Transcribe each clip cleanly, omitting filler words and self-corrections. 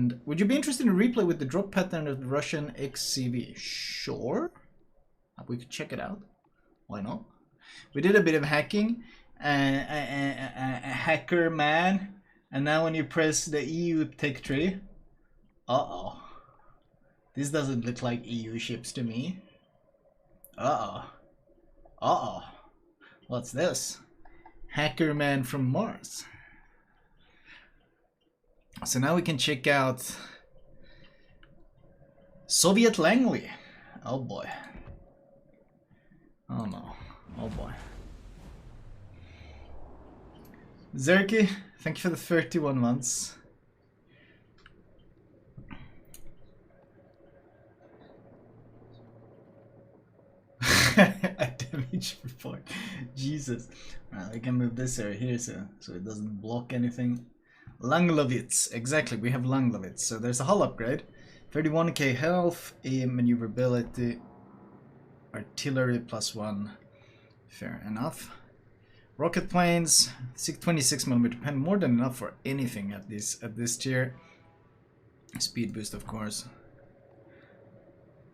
And would you be interested in a replay with the drop pattern of the Russian XCV? Sure. We could check it out. Why not? We did a bit of hacking. Hackerman. And now when you press the EU tech tree. Uh-oh. This doesn't look like EU ships to me. Uh-oh. Uh-oh. What's this? Hackerman from Mars. So now we can check out Soviet Langley. Oh boy. Oh no. Oh boy. Zerky, thank you for the 31 months. A damage report. Jesus. Well, we can move this area here so it doesn't block anything. Langlovitz. Exactly, we have Langlovitz. So there's a hull upgrade. 31k health, aim maneuverability, artillery +1. Fair enough. Rocket planes, 26mm pen, more than enough for anything at this tier. Speed boost, of course.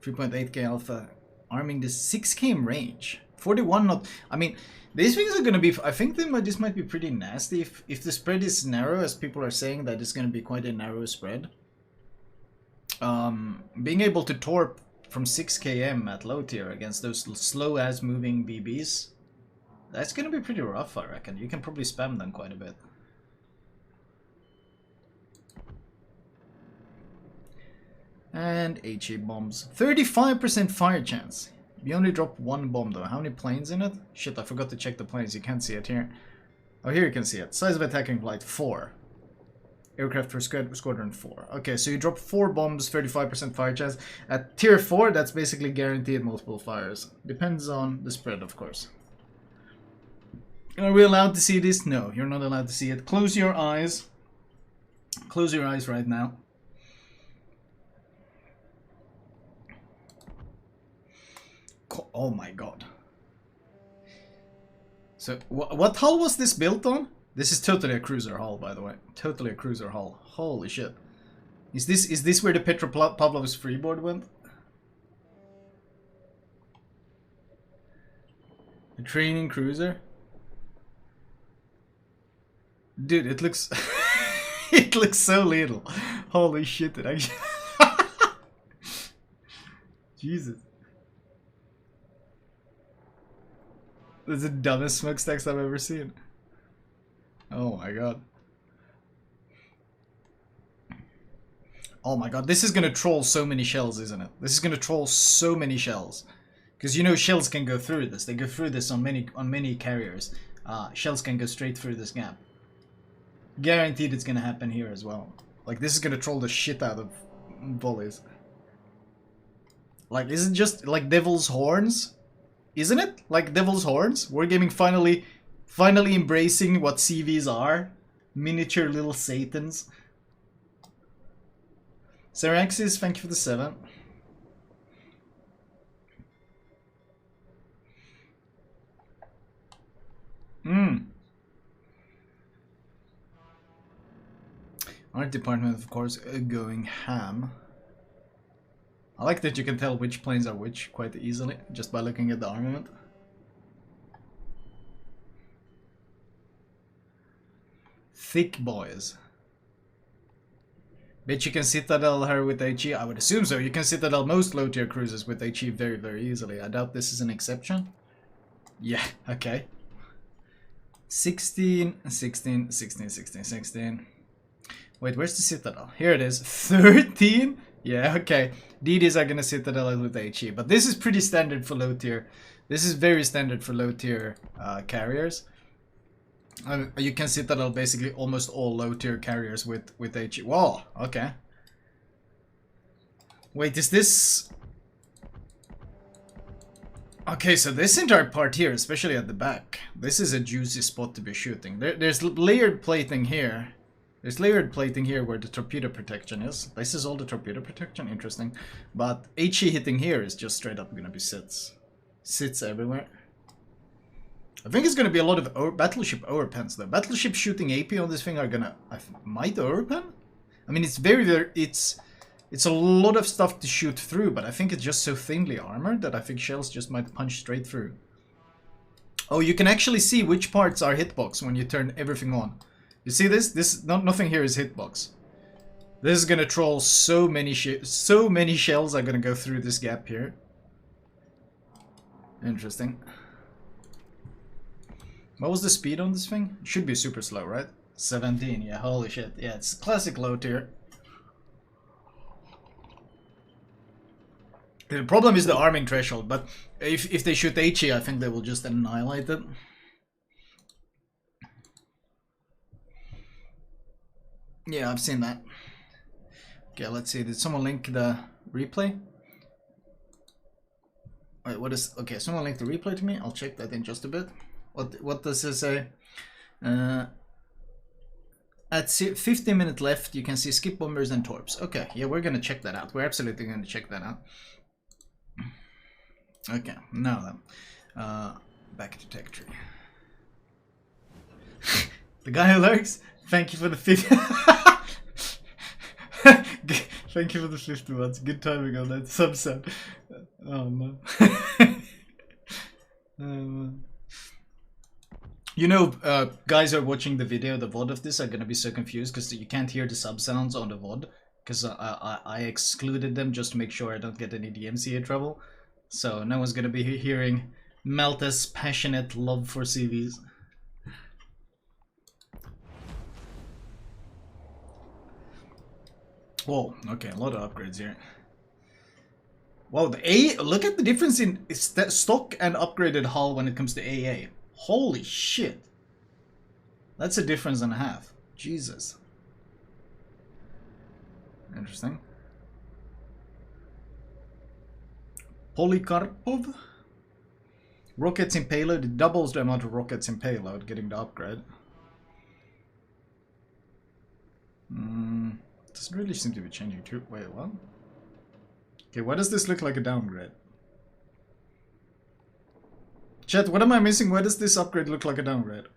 3.8k alpha. Arming this 6k in range, 41 knot. I mean, these things are gonna be. I think this might be pretty nasty if the spread is narrow, as people are saying that it's gonna be quite a narrow spread. Being able to torp from 6 km at low tier against those slow as moving BBs, that's gonna be pretty rough. I reckon you can probably spam them quite a bit. And HE bombs. 35% fire chance. We only drop one bomb though. How many planes in it? Shit, I forgot to check the planes. You can't see it here. Oh, here you can see it. Size of attacking flight 4. Aircraft per squadron 4. Okay, so you drop 4 bombs, 35% fire chance. At tier 4, that's basically guaranteed multiple fires. Depends on the spread, of course. Are we allowed to see this? No, you're not allowed to see it. Close your eyes. Close your eyes right now. Oh my god. So, what hull was this built on? This is totally a cruiser hull, by the way. Totally a cruiser hull. Holy shit. Is this where the Petropavlov's freeboard went? A training cruiser? Dude, it looks... it looks so little. Holy shit, it actually... Jesus. That's the dumbest smokestacks I've ever seen. Oh my god. Oh my god, this is gonna troll so many shells, isn't it? This is gonna troll so many shells. Because you know shells can go through this. They go through this on many carriers. Shells can go straight through this gap. Guaranteed it's gonna happen here as well. Like, this is gonna troll the shit out of volleys. Like, is it just like Devil's Horns? Isn't it? Like Devil's Horns? Wargaming finally embracing what CVs are. Miniature little satans. Seraxis, thank you for the 7. Art department, of course, going ham. I like that you can tell which planes are which quite easily, just by looking at the armament. Thick boys. Bet you can Citadel her with HE. I would assume so. You can Citadel most low tier cruisers with HE very, very easily. I doubt this is an exception. Yeah, okay. 16, 16, 16, 16, 16. Wait, where's the Citadel? Here it is. 13? Yeah, okay. DDs are gonna Citadel with HE, but this is pretty standard for low tier. This is very standard for low tier carriers. You can Citadel basically almost all low tier carriers with HE. Whoa, okay. Wait, is this... Okay, so this entire part here, especially at the back, this is a juicy spot to be shooting. There's layered plating here. There's layered plating here where the torpedo protection is. This is all the torpedo protection, interesting. But HE hitting here is just straight up gonna be sits. Sits everywhere. I think it's gonna be a lot of battleship overpens though. Battleship shooting AP on this thing are gonna... might overpen? I mean, it's it's a lot of stuff to shoot through, but I think it's just so thinly armored that I think shells just might punch straight through. Oh, you can actually see which parts are hitbox when you turn everything on. You see this? Nothing here is hitbox. This is gonna troll so many shells are gonna go through this gap here. Interesting. What was the speed on this thing? It should be super slow, right? 17, yeah, holy shit. Yeah, it's classic low tier. The problem is the arming threshold, but if they shoot HE, I think they will just annihilate it. Yeah, I've seen that. Okay, let's see. Did someone link the replay? Wait, what is... Okay, someone linked the replay to me. I'll check that in just a bit. What does it say? At 15 minutes left, you can see skip bombers and torps. Okay, yeah, we're gonna check that out. We're absolutely gonna check that out. Okay, now then. Back to tech tree. The guy who lurks, thank you for the 50. Thank you for the 50 months. Good timing on that subset. Oh no. You know, guys who are watching the video, the VOD of this, are gonna be so confused because you can't hear the sub sounds on the VOD because I excluded them just to make sure I don't get any DMCA trouble. So no one's gonna be hearing Malta's passionate love for CVs. Whoa, okay, a lot of upgrades here. Wow, look at the difference in stock and upgraded hull when it comes to AA. Holy shit. That's a difference and a half. Jesus. Interesting. Polikarpov. Rockets in payload. It doubles the amount of rockets in payload getting the upgrade. Doesn't really seem to be changing too. Wait, what? Okay, why does this look like a downgrade? Chat, what am I missing? Why does this upgrade look like a downgrade?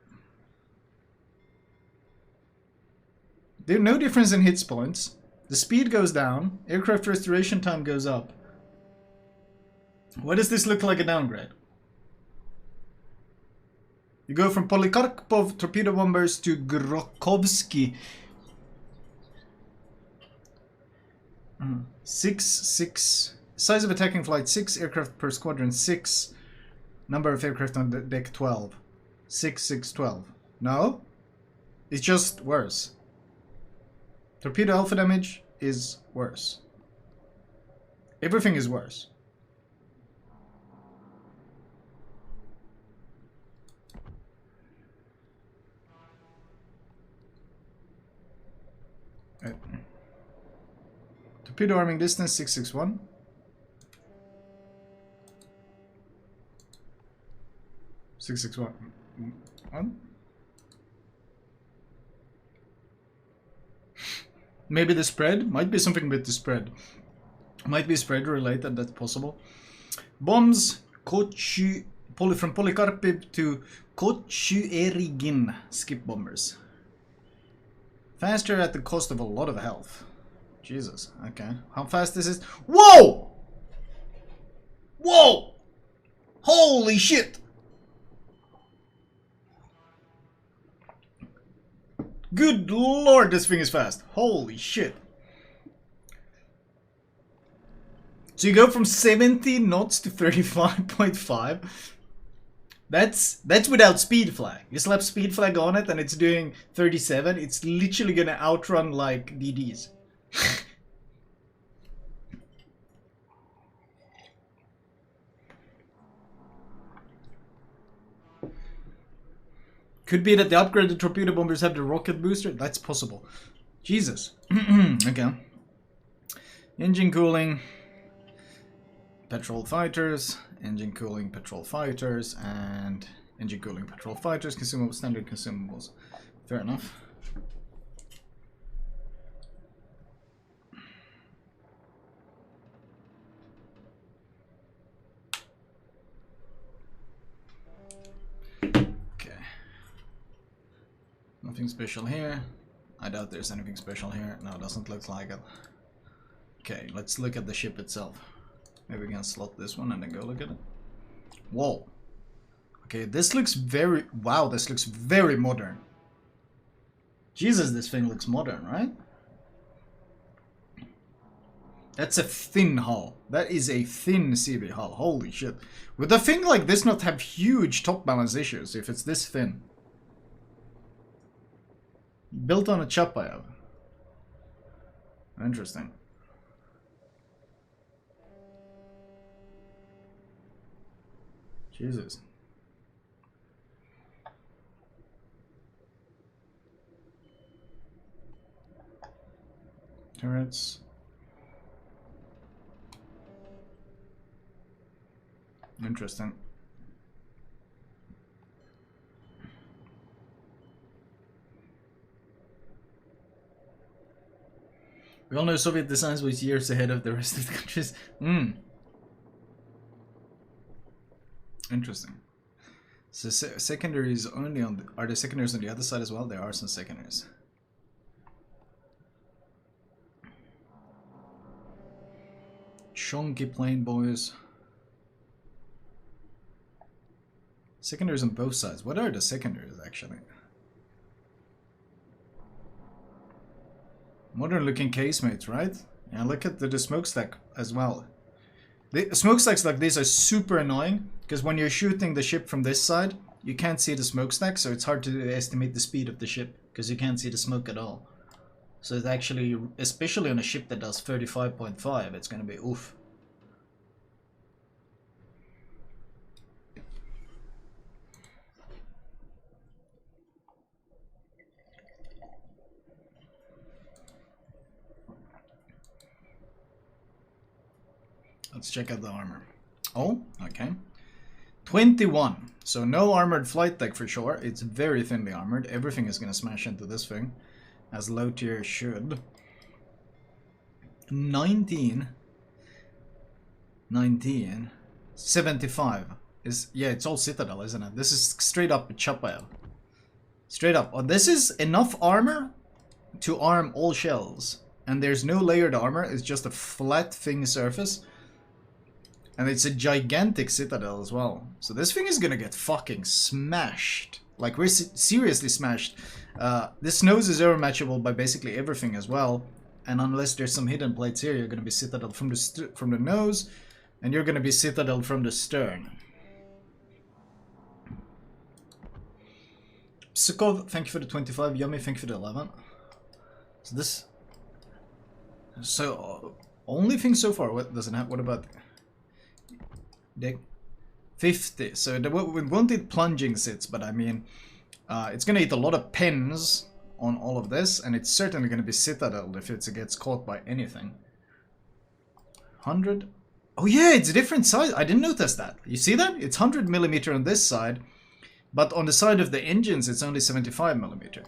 There's no difference in hits points. The speed goes down. Aircraft restoration time goes up. Why does this look like a downgrade? You go from Polikarpov torpedo bombers to Grokovsky. 6. Size of attacking flight 6. Aircraft per squadron 6. Number of aircraft on the deck 12. 6, 6, 12. No? It's just worse. Torpedo alpha damage is worse. Everything is worse. Right. Torpedo arming distance 661. One. Maybe the spread? Might be something with the spread. Might be spread related, that's possible. Bombs, from Polikarpov to Kochuerigin skip bombers. Faster at the cost of a lot of health. Jesus, okay. How fast is this? Whoa! Whoa! Holy shit! Good lord, this thing is fast. Holy shit. So you go from 70 knots to 35.5. That's without speed flag. You slap speed flag on it and it's doing 37. It's literally gonna outrun like DDs. Could be that the upgraded torpedo bombers have the rocket booster. That's possible. Jesus. Okay. Engine cooling. Petrol fighters. Engine cooling patrol fighters. And engine cooling patrol fighters. Consumables, standard consumables. Fair enough. Nothing special here. I doubt there's anything special here. No, it doesn't look like it. Okay, let's look at the ship itself. Maybe we can slot this one and then go look at it. Whoa. Okay, this looks very... Wow, this looks very modern. Jesus, this thing looks modern, right? That's a thin hull. That is a thin CB hull. Holy shit. Would a thing like this not have huge top balance issues if it's this thin? Built on a Chkalov. Interesting. Jesus. Turrets. Interesting. We all know Soviet designs was years ahead of the rest of the countries. Interesting. So secondaries only on the, are there secondaries on the other side as well? There are some secondaries. Chunky plane boys. Secondaries on both sides. What are the secondaries actually? Modern looking casemates, right? Yeah, look at the smokestack as well. The smokestacks like this are super annoying because when you're shooting the ship from this side, you can't see the smokestack, so it's hard to estimate the speed of the ship because you can't see the smoke at all. So it's actually, especially on a ship that does 35.5, it's gonna be oof. Let's check out the armor. Oh, okay. 21. So no armored flight deck for sure. It's very thinly armored. Everything is going to smash into this thing, as low tier should. 19. 19. 75. Yeah, it's all Citadel, isn't it? This is straight up Chkalov. Straight up. Oh, this is enough armor to arm all shells. And there's no layered armor. It's just a flat thing surface. And it's a gigantic Citadel as well. So this thing is gonna get fucking smashed. Like, we're seriously smashed. This nose is overmatchable by basically everything as well. And unless there's some hidden plates here, you're gonna be Citadel from the nose. And you're gonna be Citadel from the stern. Sukov, thank you for the 25. Yummy, thank you for the 11. So this... So, only thing so far, what doesn't have... What about... Deck 50. So we won't eat plunging sits, but I mean, it's gonna eat a lot of pins on all of this, and it's certainly gonna be Citadel if it gets caught by anything. 100. Oh yeah, it's a different size. I didn't notice that. You see that? It's 100mm on this side, but on the side of the engines, it's only 75mm.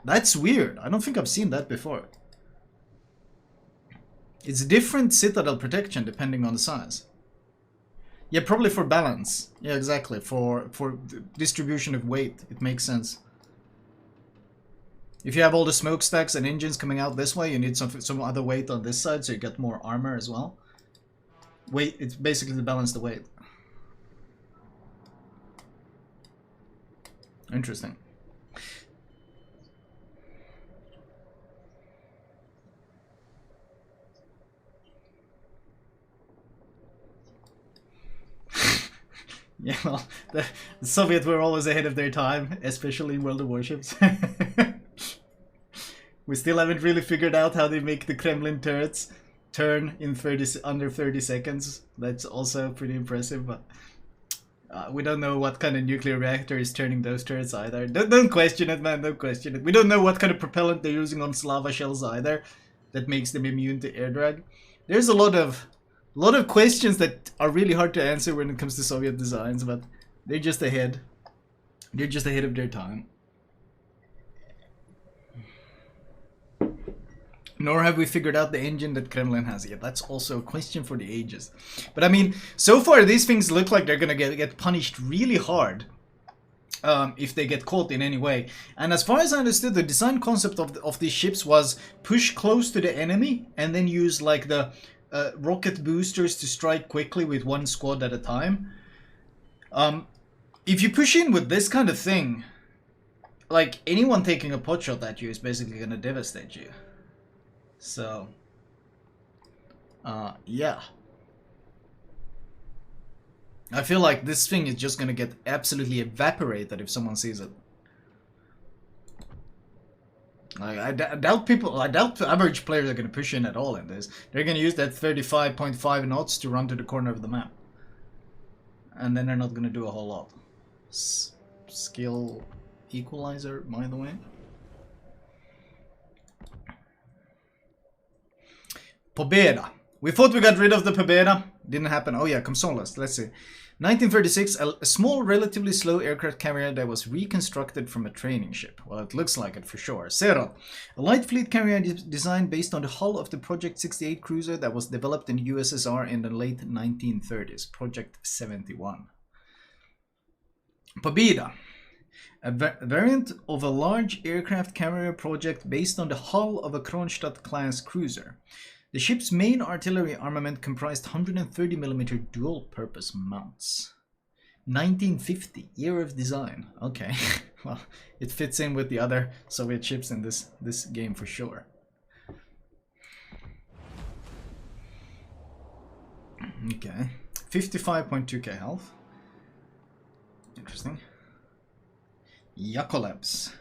That's weird. I don't think I've seen that before. It's different Citadel protection depending on the size. Yeah, probably for balance. Yeah, exactly. For distribution of weight, it makes sense. If you have all the smokestacks and engines coming out this way, you need some other weight on this side, so you get more armor as well. Weight, it's basically to balance the weight. Interesting. Yeah, well, the Soviets were always ahead of their time, especially in World of Warships. We still haven't really figured out how they make the Kremlin turrets turn in under 30 seconds. That's also pretty impressive, but we don't know what kind of nuclear reactor is turning those turrets either. Don't question it, man, don't question it. We don't know what kind of propellant they're using on Slava shells either that makes them immune to air drag. There's a lot of questions that are really hard to answer when it comes to Soviet designs, but they're just ahead. They're just ahead of their time. Nor have we figured out the engine that Kremlin has yet. That's also a question for the ages. But I mean, so far these things look like they're gonna get punished really hard if they get caught in any way. And as far as I understood, the design concept of these ships was push close to the enemy and then use like the rocket boosters to strike quickly with one squad at a time. If you push in with this kind of thing, like anyone taking a pot shot at you is basically gonna devastate you. So, yeah. I feel like this thing is just gonna get absolutely evaporated if someone sees it. Like, I doubt the average players are gonna push in at all in this. They're gonna use that 35.5 knots to run to the corner of the map. And then they're not gonna do a whole lot. Skill equalizer, by the way. Pobeda. We thought we got rid of the Pobeda. Didn't happen. Oh yeah, Komsomolets. Let's see. 1936, a small, relatively slow aircraft carrier that was reconstructed from a training ship. Well, it looks like it for sure. Serov, a light fleet carrier designed based on the hull of the Project 68 cruiser that was developed in USSR in the late 1930s. Project 71. Pobeda, a variant of a large aircraft carrier project based on the hull of a Kronstadt-class cruiser. The ship's main artillery armament comprised 130mm dual-purpose mounts. 1950, year of design. Okay, well, it fits in with the other Soviet ships in this game for sure. Okay, 55.2k health. Interesting. Chkalov,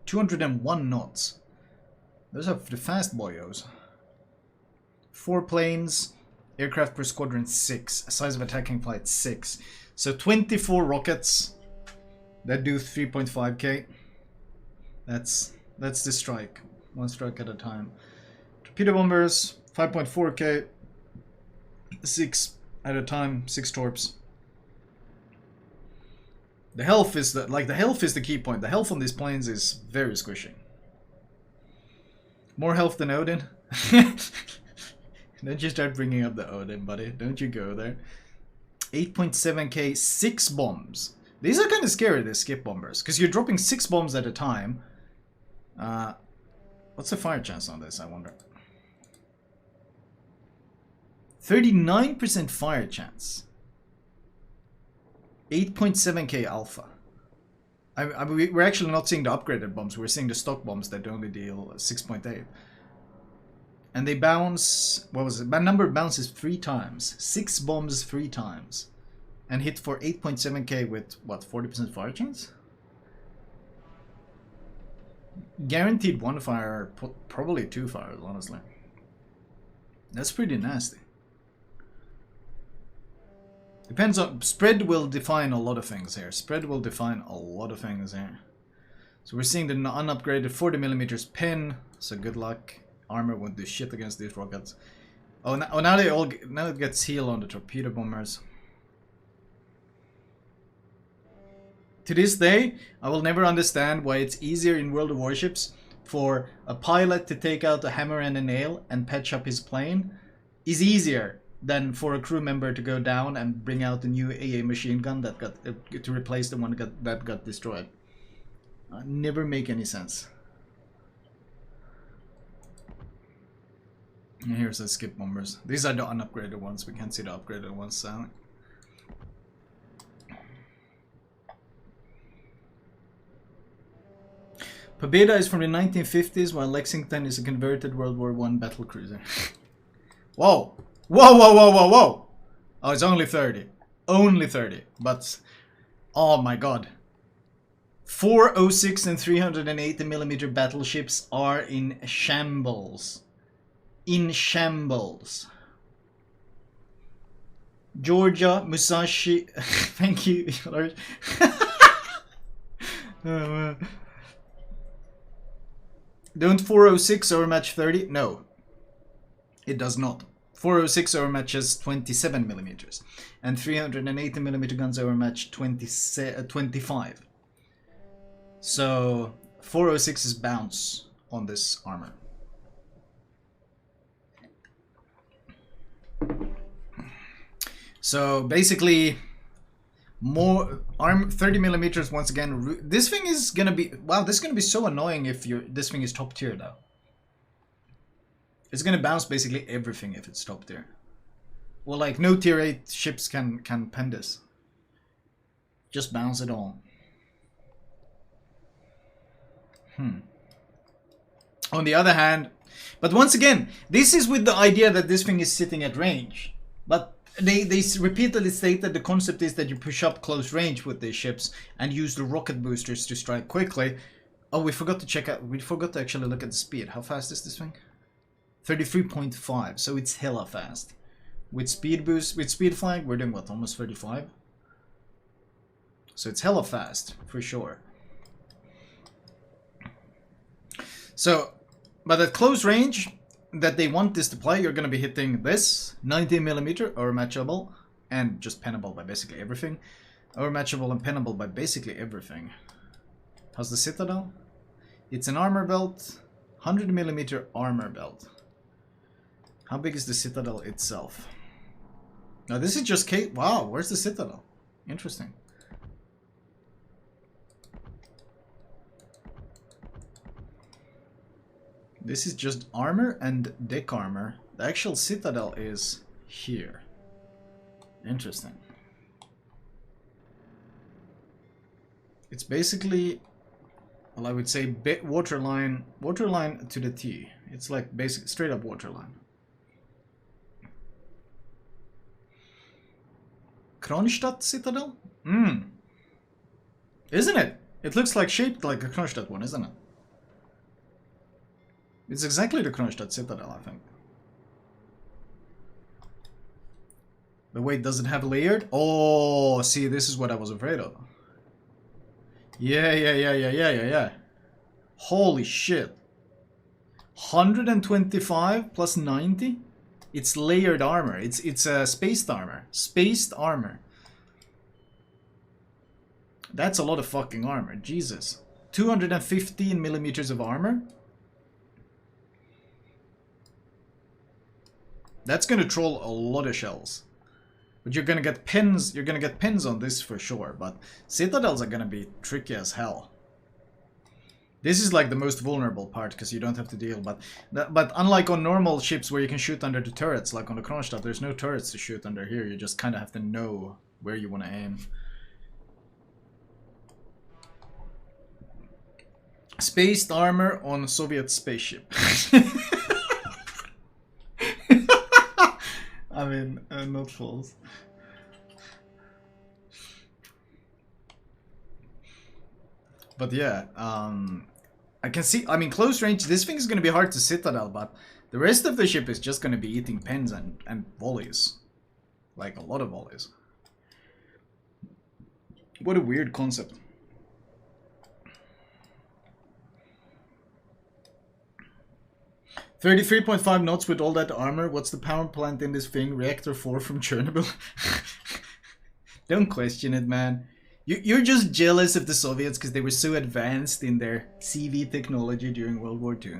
201 knots. Those are the fast boyos. 4 planes, aircraft per squadron 6, size of attacking flight 6. So 24 rockets that do 3.5k. That's the strike. 1 strike at a time. Torpedo bombers 5.4k. 6 at a time, 6 torps. The health is the key point. The health on these planes is very squishy. More health than Odin. Don't you start bringing up the Odin, buddy. Don't you go there. 8.7k, 6 bombs. These are kind of scary, these skip bombers. Because you're dropping 6 bombs at a time. What's the fire chance on this, I wonder? 39% fire chance. 8.7k alpha. We're actually not seeing the upgraded bombs. We're seeing the stock bombs that only deal 6.8. And they bounce, what was it? That number bounces 3 times. 6 bombs 3 times. And hit for 8.7k with, what, 40% fire chance? Guaranteed 1 fire, probably 2 fires, honestly. That's pretty nasty. Depends on, spread will define a lot of things here. Spread will define a lot of things here. So we're seeing the unupgraded 40mm pin, so good luck. Armor won't do shit against these rockets. Oh, now it gets heal on the torpedo bombers. To this day, I will never understand why it's easier in World of Warships for a pilot to take out a hammer and a nail and patch up his plane is easier than for a crew member to go down and bring out a new AA machine gun that got to replace the one that got destroyed. Never make any sense. And here's the skip bombers. These are the unupgraded ones. We can't see the upgraded ones. So. Pobeda is from the 1950s, while Lexington is a converted World War I battlecruiser. Whoa! Whoa, whoa, whoa, whoa, whoa! Oh, it's only 30. Only 30. But, oh my god. 406 and 380mm battleships are in shambles. In shambles. Georgia, Musashi, thank you, Lord. Oh, don't 406 overmatch 30? No, it does not. 406 overmatches 27mm, and 380mm guns overmatch 25. So 406 is bounce on this armor. So basically, More arm 30 millimeters once again. This thing is gonna be wow. This is gonna be so annoying if this thing is top tier though. It's gonna bounce basically everything if it's top tier. Well, like no tier 8 ships can pen this. Just bounce it all. On the other hand, but once again, this is with the idea that this thing is sitting at range. But they repeatedly state that the concept is that you push up close range with these ships and use the rocket boosters to strike quickly. Oh, we forgot to check out. We forgot to actually look at the speed. How fast is this thing? 33.5. So it's hella fast. With speed boost, with speed flag, we're doing what? Almost 35. So it's hella fast for sure. So, but at close range that they want this to play, you're going to be hitting this 90mm or matchable and just pennable by basically everything. Or matchable and pennable by basically everything. How's the Citadel? It's an armor belt, 100mm armor belt. How big is the Citadel itself? Now this is just wow, where's the Citadel? Interesting. This is just armor and deck armor. The actual Citadel is here. Interesting. It's basically, well, I would say waterline to the T. It's like basic straight up waterline. Kronstadt Citadel? Isn't it? It looks like shaped like a Kronstadt one, isn't it? It's exactly the Kronstadt Citadel, I think. But wait, does it have layered? Oh, see, this is what I was afraid of. Yeah. Holy shit. 125 plus 90? It's layered armor. It's a spaced armor. Spaced armor. That's a lot of fucking armor. Jesus. 215 millimeters of armor? That's gonna troll a lot of shells. But you're gonna get pins. You're gonna get pins on this for sure. But Citadels are gonna be tricky as hell. This is like the most vulnerable part because you don't have to deal. But unlike on normal ships where you can shoot under the turrets, like on the Kronstadt, there's no turrets to shoot under here. You just kind of have to know where you want to aim. Spaced armor on Soviet spaceship. I mean, not false. But yeah, I can see, I mean, close range, this thing is going to be hard to Citadel, but the rest of the ship is just going to be eating pens and volleys. Like, a lot of volleys. What a weird concept. $33.5 knots with all that armor. What's the power plant in this thing? Reactor 4 from Chernobyl? Don't question it, man. You're just jealous of the Soviets because they were so advanced in their CV technology during World War II.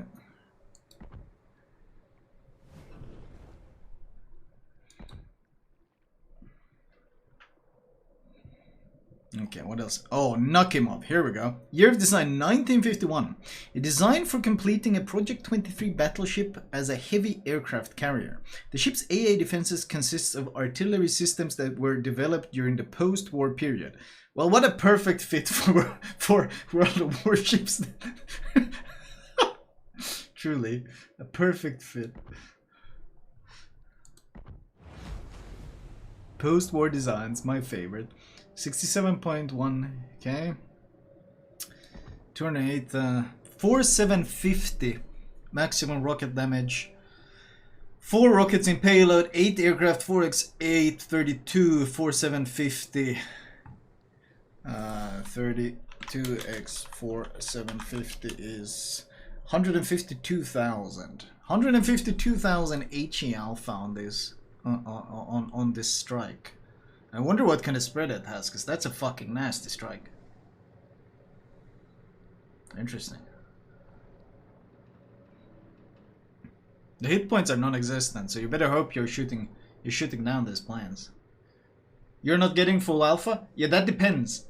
Okay, what else? Oh, Nakhimov. Here we go. Year of design 1951. A design for completing a Project 23 battleship as a heavy aircraft carrier. The ship's AA defenses consists of artillery systems that were developed during the post-war period. Well, what a perfect fit for World of Warships. Truly, a perfect fit. Post-war designs, my favorite. 67.1, okay. 208, 4750 maximum rocket damage. 4 rockets in payload, 8 aircraft, 4x8, 32, 4750. 32x 4750 is 152,000. 152,000 HEL found this on this strike. I wonder what kind of spread it has, because that's a fucking nasty strike. Interesting. The hit points are non-existent, so you better hope you're shooting down these planes. You're not getting full alpha? Yeah, that depends.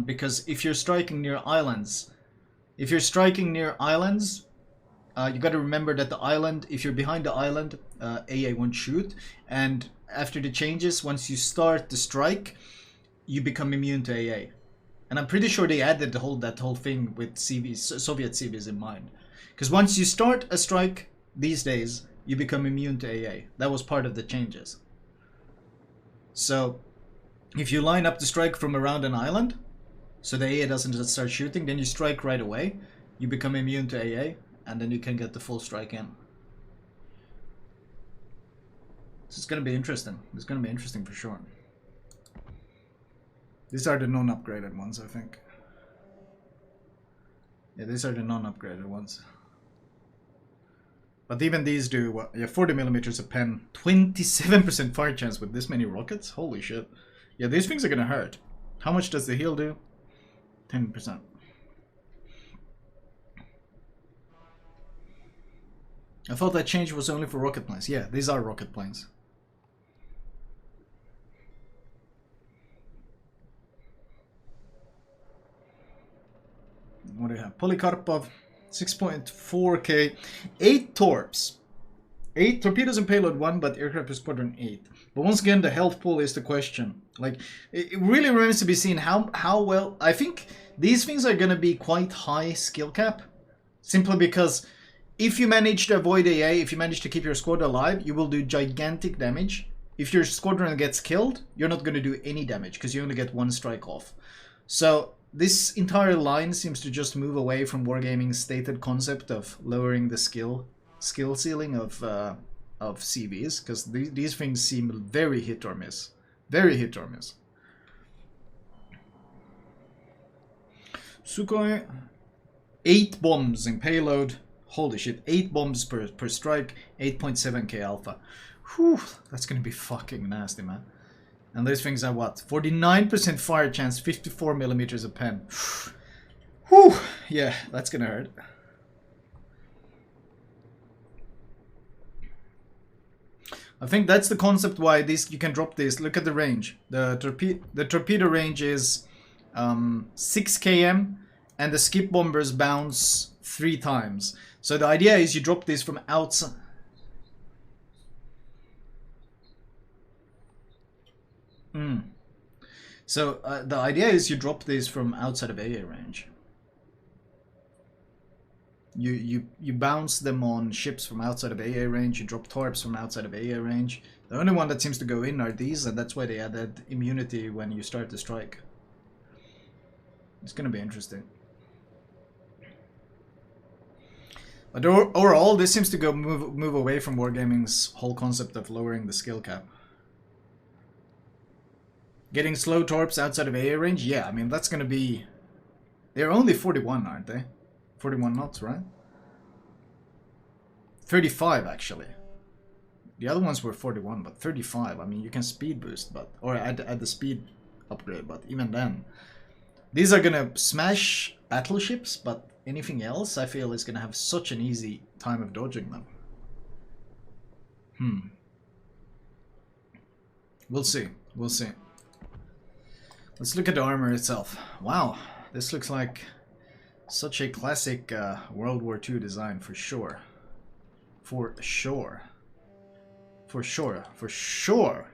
Because if you're striking near islands, you got to remember that the island, if you're behind the island, AA won't shoot. And after the changes, once you start the strike, you become immune to AA. And I'm pretty sure they added that whole thing with CVs, Soviet CVs in mind. Because once you start a strike these days, you become immune to AA. That was part of the changes. So if you line up the strike from around an island, so the AA doesn't just start shooting, then you strike right away, you become immune to AA, and then you can get the full strike in. This is going to be interesting. It's going to be interesting for sure. These are the non-upgraded ones, I think. Yeah, these are the non-upgraded ones. But even these do what? Yeah, 40 millimeters a pen, 27% fire chance with this many rockets. Holy shit! Yeah, these things are gonna hurt. How much does the heal do? 10%. I thought that change was only for rocket planes. Yeah, these are rocket planes. What do you have? Polykarpov, 6.4k, 8 torps. 8 torpedoes and payload 1, but aircraft per squadron 8. But once again, the health pool is the question. Like, it really remains to be seen how well... I think these things are going to be quite high skill cap. Simply because if you manage to avoid AA, if you manage to keep your squad alive, you will do gigantic damage. If your squadron gets killed, you're not going to do any damage, because you only get 1 strike off. So this entire line seems to just move away from Wargaming's stated concept of lowering the skill ceiling of CVs, because these things seem very hit or miss. Very hit or miss. Sukhoi, 8 bombs in payload. Holy shit, 8 bombs per strike, 8.7k alpha. Whew, that's gonna be fucking nasty, man. And those things are what? 49% fire chance, 54 millimeters a pen. Whew, yeah, that's gonna hurt. I think that's the concept why this you can drop this. Look at the range. The torpedo range is 6 km, and the skip bombers bounce 3 times. So the idea is you drop this from outside. So the idea is you drop these from outside of AA range. You bounce them on ships from outside of AA range, you drop torps from outside of AA range. The only one that seems to go in are these, and that's why they added immunity when you start the strike. It's gonna be interesting. But overall, this seems to go move away from Wargaming's whole concept of lowering the skill cap. Getting slow torps outside of AA range? Yeah, I mean, that's gonna be... They're only 41, aren't they? 41 knots, right? 35, actually. The other ones were 41, but 35. I mean, you can speed boost, but... Or add the speed upgrade, but even then... These are gonna smash battleships, but anything else, I feel, is gonna have such an easy time of dodging them. We'll see. We'll see. Let's look at the armor itself. Wow, this looks like such a classic World War II design for sure. For sure. For sure. For sure.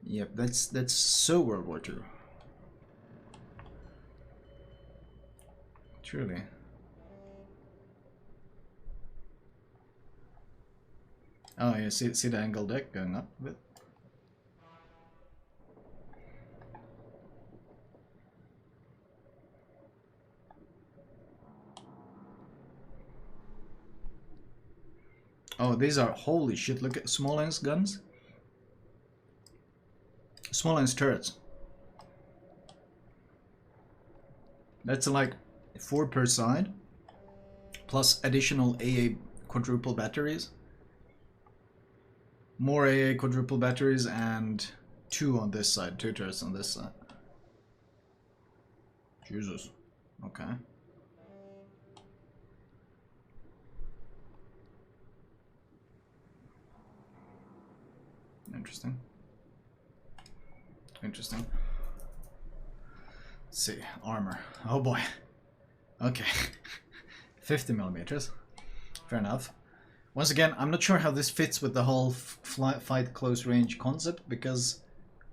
Yep, that's so World War II. Truly. Oh, you see the angle deck going up a bit. Oh, these are, holy shit, look at Smolensk guns. Smolensk turrets. That's like 4 per side, plus additional AA quadruple batteries. More AA quadruple batteries and 2 on this side, 2 turrets on this side. Jesus. Okay. Interesting. Interesting. Let's see, armor. Oh boy. Okay. 50 millimeters. Fair enough. Once again, I'm not sure how this fits with the whole fight close range concept, because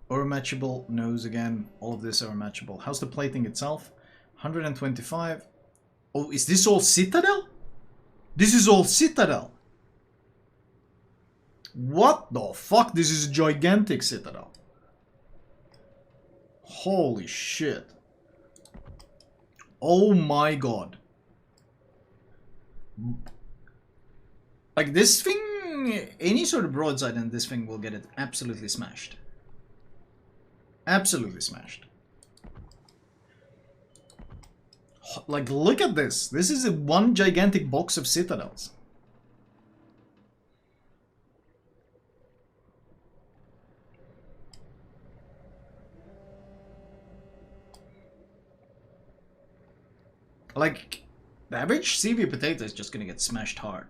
overmatchable knows again, all of this overmatchable. How's the plating itself? 125. Oh, is this all Citadel? This is all Citadel. What the fuck? This is a gigantic Citadel. Holy shit. Oh my god. Like this thing, any sort of broadside in this thing will get it absolutely smashed. Absolutely smashed. Like, look at this. This is one gigantic box of Citadels. Like, the average CV potato is just gonna get smashed hard.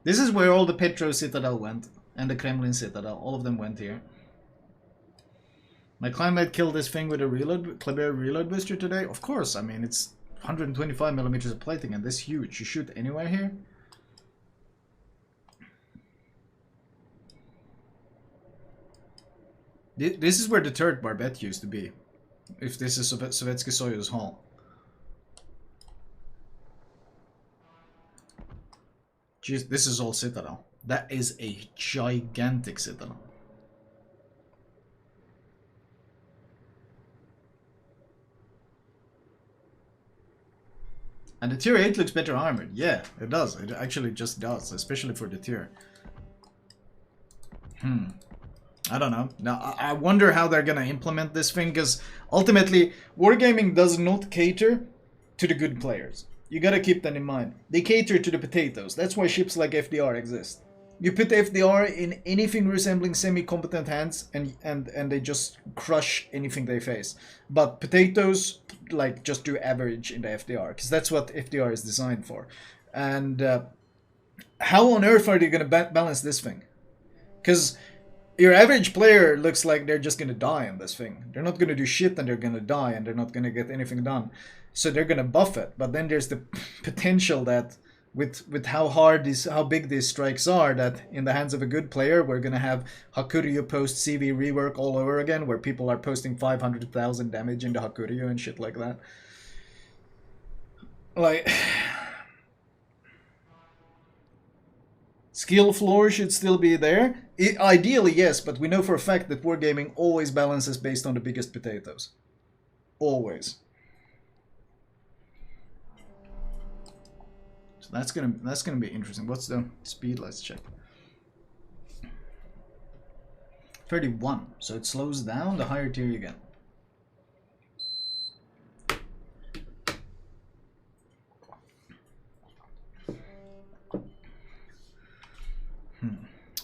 This is where all the Petro Citadel went, and the Kremlin Citadel. All of them went here. My client killed this thing with a reload, Kleber reload booster today. Of course, I mean, it's 125 millimeters of plating and this huge. You shoot anywhere here. This is where the turret barbette used to be. If this is Sovietsky Soyuz Hall. Jeez, this is all Citadel. That is a gigantic Citadel. And the tier 8 looks better armored. Yeah, it does. It actually just does, especially for the tier. I don't know. Now, I wonder how they're gonna implement this thing, because ultimately, wargaming does not cater to the good players. You gotta keep that in mind. They cater to the potatoes. That's why ships like FDR exist. You put FDR in anything resembling semi-competent hands, and they just crush anything they face. But potatoes, like, just do average in the FDR, because that's what FDR is designed for. And how on earth are they gonna balance this thing? Because your average player looks like they're just gonna die on this thing. They're not gonna do shit, and they're gonna die, and they're not gonna get anything done. So they're gonna buff it. But then there's the potential that with how big these strikes are, that in the hands of a good player, we're gonna have Hakuryu post CV rework all over again, where people are posting 500,000 damage into Hakuryu and shit like that. Like, skill floor should still be there. Ideally, yes, but we know for a fact that wargaming always balances based on the biggest potatoes. Always. So that's gonna be interesting. What's the speed? Let's check. 31. So it slows down the higher tier you get.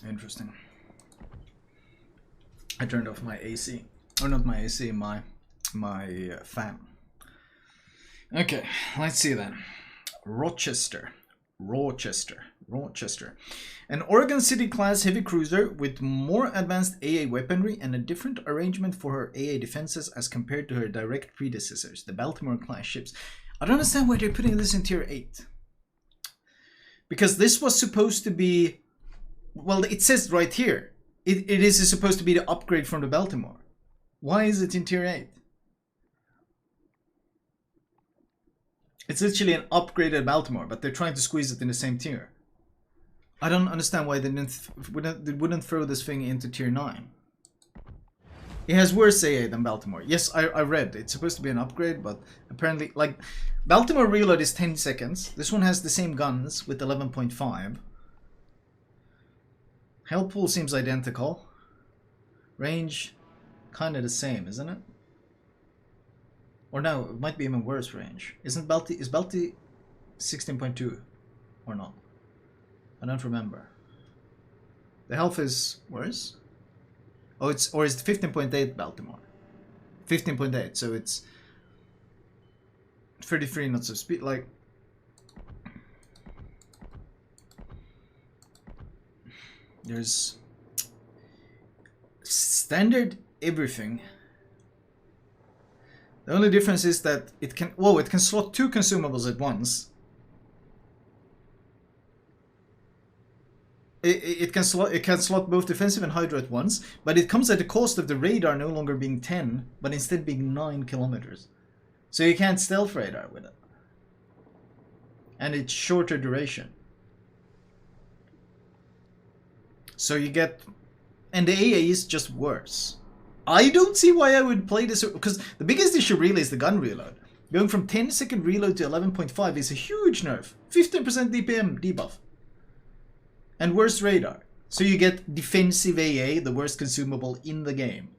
Interesting. I turned off my AC, or not my AC, my fan. Okay, let's see then. Rochester. An Oregon City class heavy cruiser with more advanced AA weaponry and a different arrangement for her AA defenses as compared to her direct predecessors, the Baltimore class ships. I don't understand why they're putting this in tier 8. Because this was supposed to be, well, it says right here, it is supposed to be the upgrade from the Baltimore. Why is it in tier 8? It's literally an upgraded Baltimore, but they're trying to squeeze it in the same tier. I don't understand why they wouldn't throw this thing into tier 9. It has worse AA than Baltimore. Yes, I read. It's supposed to be an upgrade, but apparently, like, Baltimore reload is 10 seconds. This one has the same guns with 11.5. Hell pool seems identical. Range, kind of the same, isn't it? Or no, it might be even worse range. Is Balti 16.2 or not? I don't remember. The health is worse. Oh, it's 15.8 Baltimore. 15.8, so it's 33 knots of speed. Like, there's Standard everything. The only difference is that it can, whoa, it can slot 2 consumables at once. It can slot both defensive and hydro at once, but it comes at the cost of the radar no longer being 10, but instead being 9 kilometers. So you can't stealth radar with it. And it's shorter duration. So you get, and the AA is just worse. I don't see why I would play this, because the biggest issue really is the gun reload. Going from 10-second reload to 11.5 is a huge nerf. 15% DPM debuff. And worse radar. So you get defensive AA, the worst consumable in the game.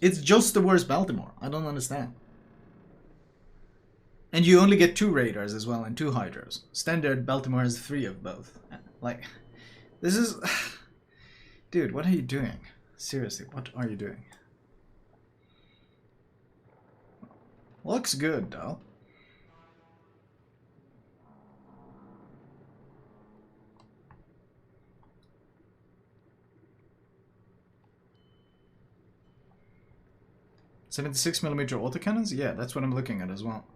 It's just the worst Baltimore. I don't understand. And you only get 2 radars as well and 2 hydros. Standard Baltimore has 3 of both. Like, this is... Dude, what are you doing? Seriously, what are you doing? Looks good, though. .76mm autocannons? Yeah, that's what I'm looking at as well.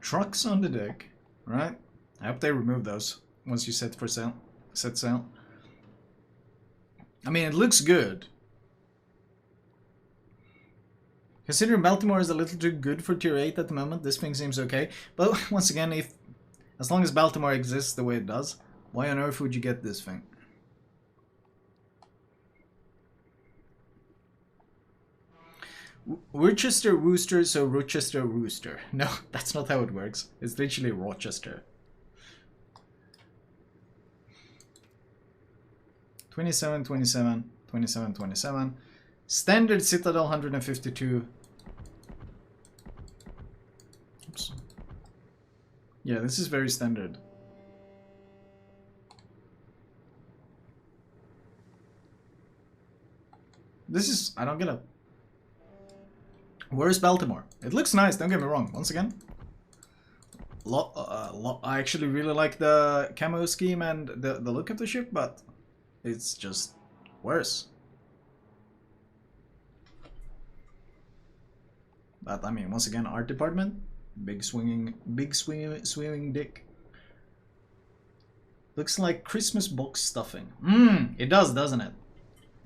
Trucks on the deck, right? I hope they remove those once you set sail. I mean, it looks good. Considering Baltimore is a little too good for tier 8 at the moment, this thing seems okay. But once again, as long as Baltimore exists the way it does, why on earth would you get this thing? Rochester Rooster, so Rochester Rooster. No, that's not how it works. It's literally Rochester. 27, 27, 27, 27. Standard Citadel 152. Oops. Yeah, this is very standard. This is... I don't get it. Where's Baltimore? It looks nice, don't get me wrong. Once again, I actually really like the camo scheme and the look of the ship, but it's just worse. But I mean, once again, art department, big swinging dick. Looks like Christmas box stuffing. It does, doesn't it?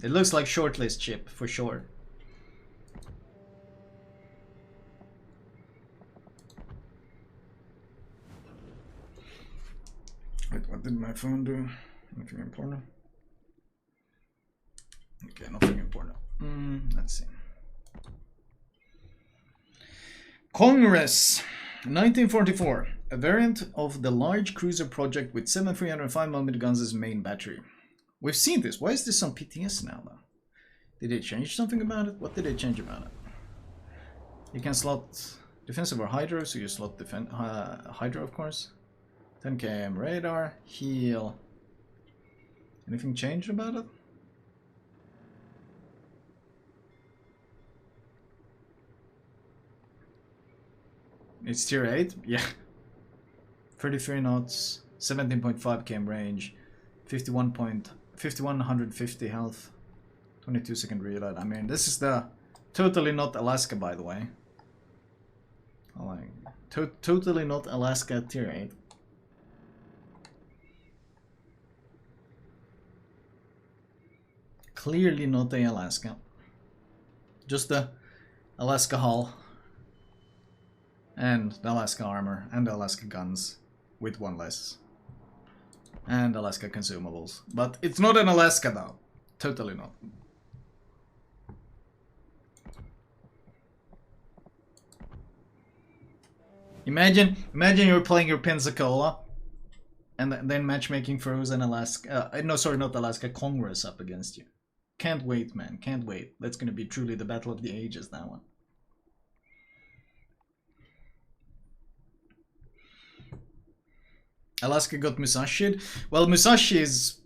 It looks like shortlist ship for sure. Wait, what did my phone do? Nothing important. Okay, nothing important. Let's see. Congress, 1944. A variant of the large cruiser project with 7 305mm guns as main battery. We've seen this. Why is this on PTS now, though? Did they change something about it? What did they change about it? You can slot defensive or hydro, so you slot hydro, of course. 10 km radar, heal. Anything changed about it? It's tier 8? Yeah. 33 knots, 17.5 km range, 5150 health, 22-second reload. I mean, this is the totally not Alaska, by the way. Like, totally not Alaska tier 8. Clearly not the Alaska. Just the Alaska hull. And the Alaska armor. And the Alaska guns. With 1 less. And Alaska consumables. But it's not an Alaska though. Totally not. Imagine you're playing your Pensacola. And then matchmaking throws an Alaska... no, sorry, not Alaska. Congress up against you. Can't wait, man. Can't wait. That's gonna be truly the battle of the ages, that one. Alaska got Musashi. Well, Musashi is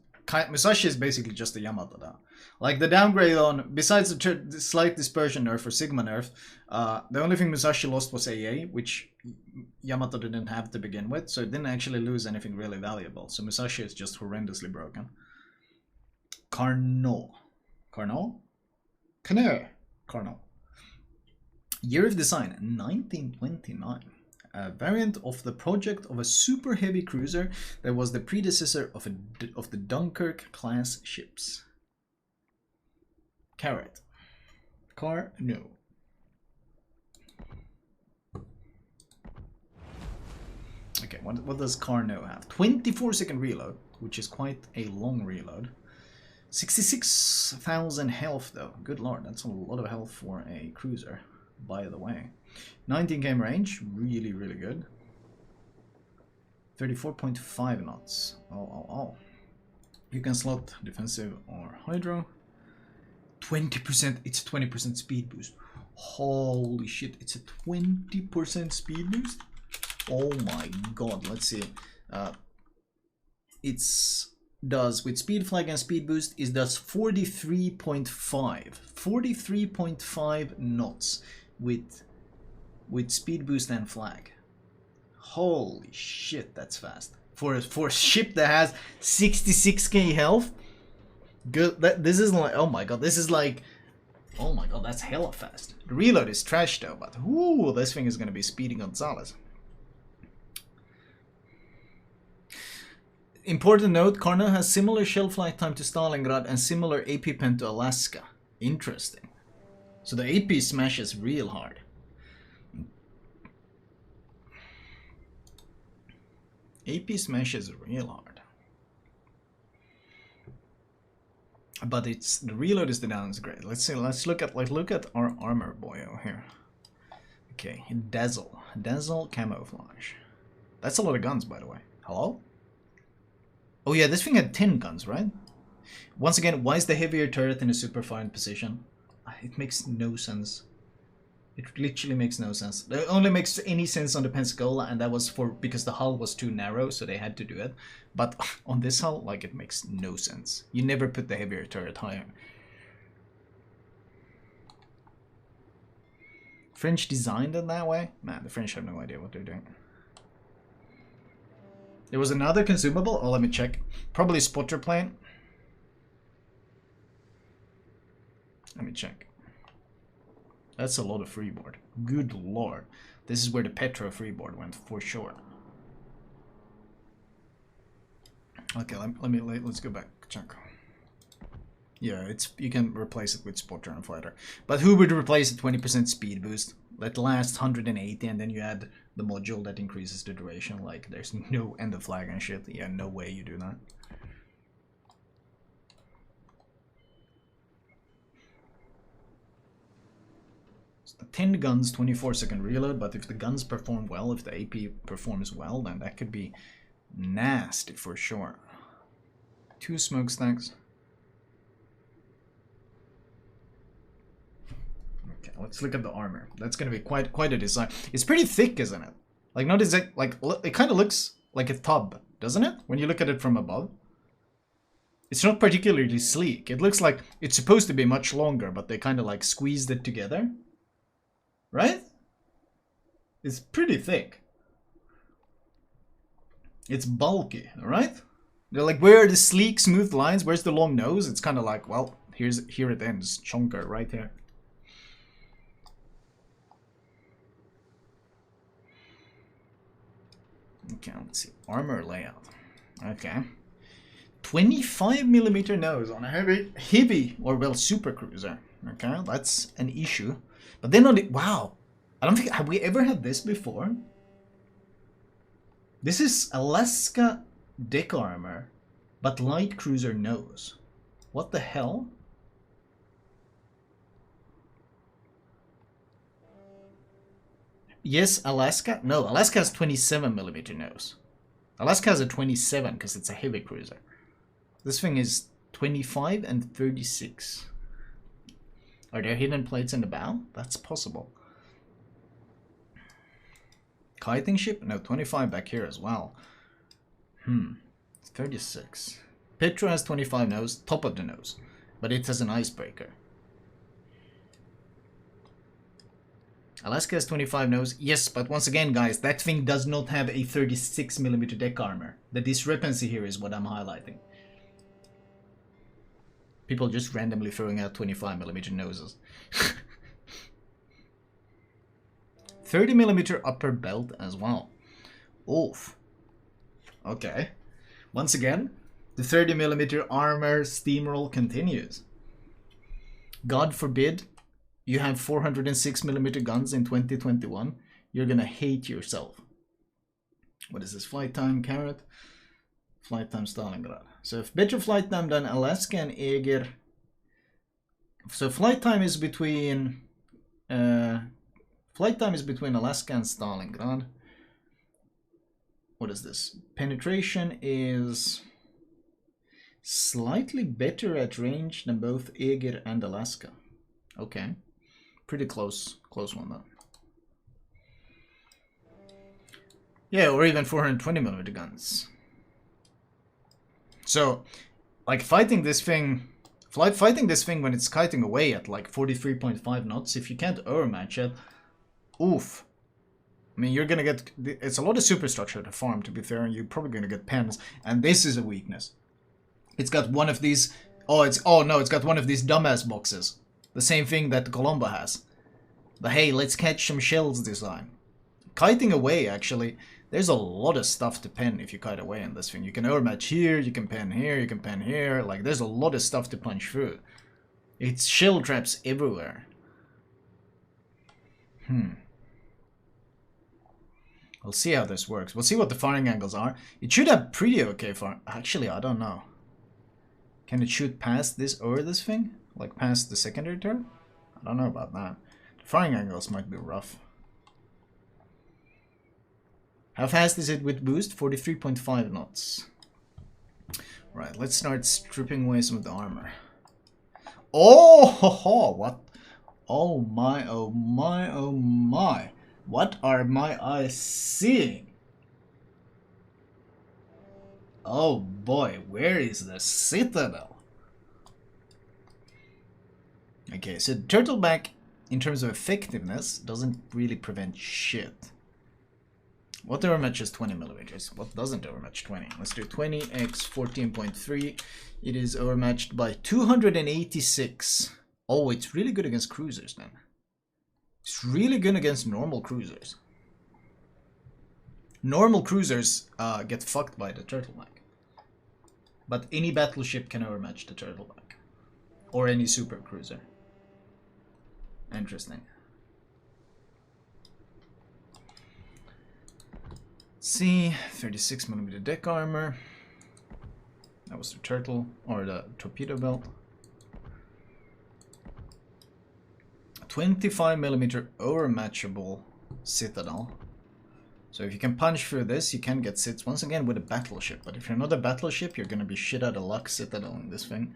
basically just a Yamato now. Like the downgrade on, besides the slight dispersion nerf or Sigma nerf, the only thing Musashi lost was AA, which Yamato didn't have to begin with, so it didn't actually lose anything really valuable. So Musashi is just horrendously broken. Carnot. Carnot? Carnot. Year of design, 1929. A variant of the project of a super heavy cruiser that was the predecessor of the Dunkirk class ships. Carrot. Carnot. Okay, what does Carnot have? 24-second reload, which is quite a long reload. 66,000 health though. Good lord, that's a lot of health for a cruiser, by the way. 19 km range, really, really good. 34.5 knots. Oh. You can slot defensive or hydro. 20%, it's a 20% speed boost. Holy shit, it's a 20% speed boost? Oh my god, let's see. It's does with speed flag and speed boost is does 43.5 knots with speed boost and flag. Holy shit, that's fast for a ship that has 66k health. Good. This is like, oh my god, this is like, oh my god, that's hella fast. The reload is trash though, but ooh, this thing is gonna be speeding Gonzalez. Important note, Carnot has similar shell flight time to Stalingrad and similar AP pen to Alaska. Interesting. So the AP smashes real hard. AP smashes real hard. But it's the reload is the downgrade. Let's see, let's look at our armor boyo here. Okay, Dazzle camouflage. That's a lot of guns, by the way. Hello? Oh yeah, this thing had 10 guns, right? Once again, why is the heavier turret in a super fine position? It makes no sense. It literally makes no sense. It only makes any sense on the Pensacola, and that was because the hull was too narrow, so they had to do it. But on this hull, like, it makes no sense. You never put the heavier turret higher. French designed it that way? Man, the French have no idea what they're doing. There was another consumable. Oh, let me check. Probably spotter plane. Let me check. That's a lot of freeboard. Good lord. This is where the Petro freeboard went for sure. Okay, let's go back. Check. Yeah, you can replace it with spotter and fighter. But who would replace a 20% speed boost that lasts 180 and then you add the module that increases the duration? Like, there's no end of flag and shit. Yeah, no way you do that. So 10 guns, 24-second reload, but if the guns perform well, if the AP performs well, then that could be nasty for sure. 2 smokestacks. Okay, let's look at the armor. That's gonna be quite a design. It's pretty thick, isn't it? Like, not exact, like, it kind of looks like a tub, doesn't it? When you look at it from above. It's not particularly sleek. It looks like it's supposed to be much longer, but they kind of like squeezed it together. Right? It's pretty thick. It's bulky, right? They're like, where are the sleek, smooth lines? Where's the long nose? It's kind of like, well, here it ends. Chunker right here. Okay, let's see. Armor layout. Okay. 25mm nose on a heavy or well supercruiser. Okay, that's an issue. But then on the wow, I don't think, have we ever had this before? This is Alaska deck armor, but light cruiser nose. What the hell? Yes, Alaska. No, Alaska has 27mm nose. Alaska has a 27 because it's a heavy cruiser. This thing is 25 and 36. Are there hidden plates in the bow? That's possible. Kiting ship? No, 25 back here as well. 36. Petro has 25 nose, top of the nose. but it has an icebreaker. Alaska has 25 nose. Yes, but once again, guys, that thing does not have a 36mm deck armor. The discrepancy here is what I'm highlighting. People just randomly throwing out 25mm noses. 30mm upper belt as well. Oof. Okay. Once again, the 30mm armor steamroll continues. God forbid you have 406mm guns in 2021. You're gonna hate yourself. What is this? Flight time, Carrot? Flight time, Stalingrad. So if better flight time than Alaska and Eger. So flight time is between Alaska and Stalingrad. What is this? Penetration is slightly better at range than both Eger and Alaska. Okay. Pretty close one though. Yeah, or even 420mm guns. So, like fighting this thing when it's kiting away at like 43.5 knots, if you can't overmatch it, oof. I mean, you're gonna get, it's a lot of superstructure to farm, to be fair, and you're probably gonna get pens, and this is a weakness. It's got one of these, it's got one of these dumbass boxes. The same thing that Colombo has. The hey, let's catch some shells design. Kiting away, actually, there's a lot of stuff to pen if you kite away in this thing. You can overmatch here, you can pen here, you can pen here. Like, there's a lot of stuff to punch through. It's shell traps everywhere. We'll see how this works. We'll see what the firing angles are. It should have pretty okay fire. Actually, I don't know. Can it shoot past this or this thing? Like past the secondary turret? I don't know about that. The firing angles might be rough. How fast is it with boost? 43.5 knots. Right, let's start stripping away some of the armor. Oh, ho, ho, what? Oh my, oh my, oh my. What are my eyes seeing? Oh boy, where is the citadel? Okay, so turtleback, in terms of effectiveness, doesn't really prevent shit. What overmatches 20mm? What doesn't overmatch 20? Let's do 20 x 14.3. It is overmatched by 286. Oh, it's really good against cruisers then. It's really good against normal cruisers. Normal cruisers get fucked by the turtleback. But any battleship can overmatch the turtleback. Or any supercruiser. Interesting. See, 36mm deck armor. That was the turtle, or the torpedo belt. 25mm overmatchable citadel. So if you can punch through this, you can get sits once again with a battleship. But if you're not a battleship, you're gonna be shit out of luck citadel in this thing.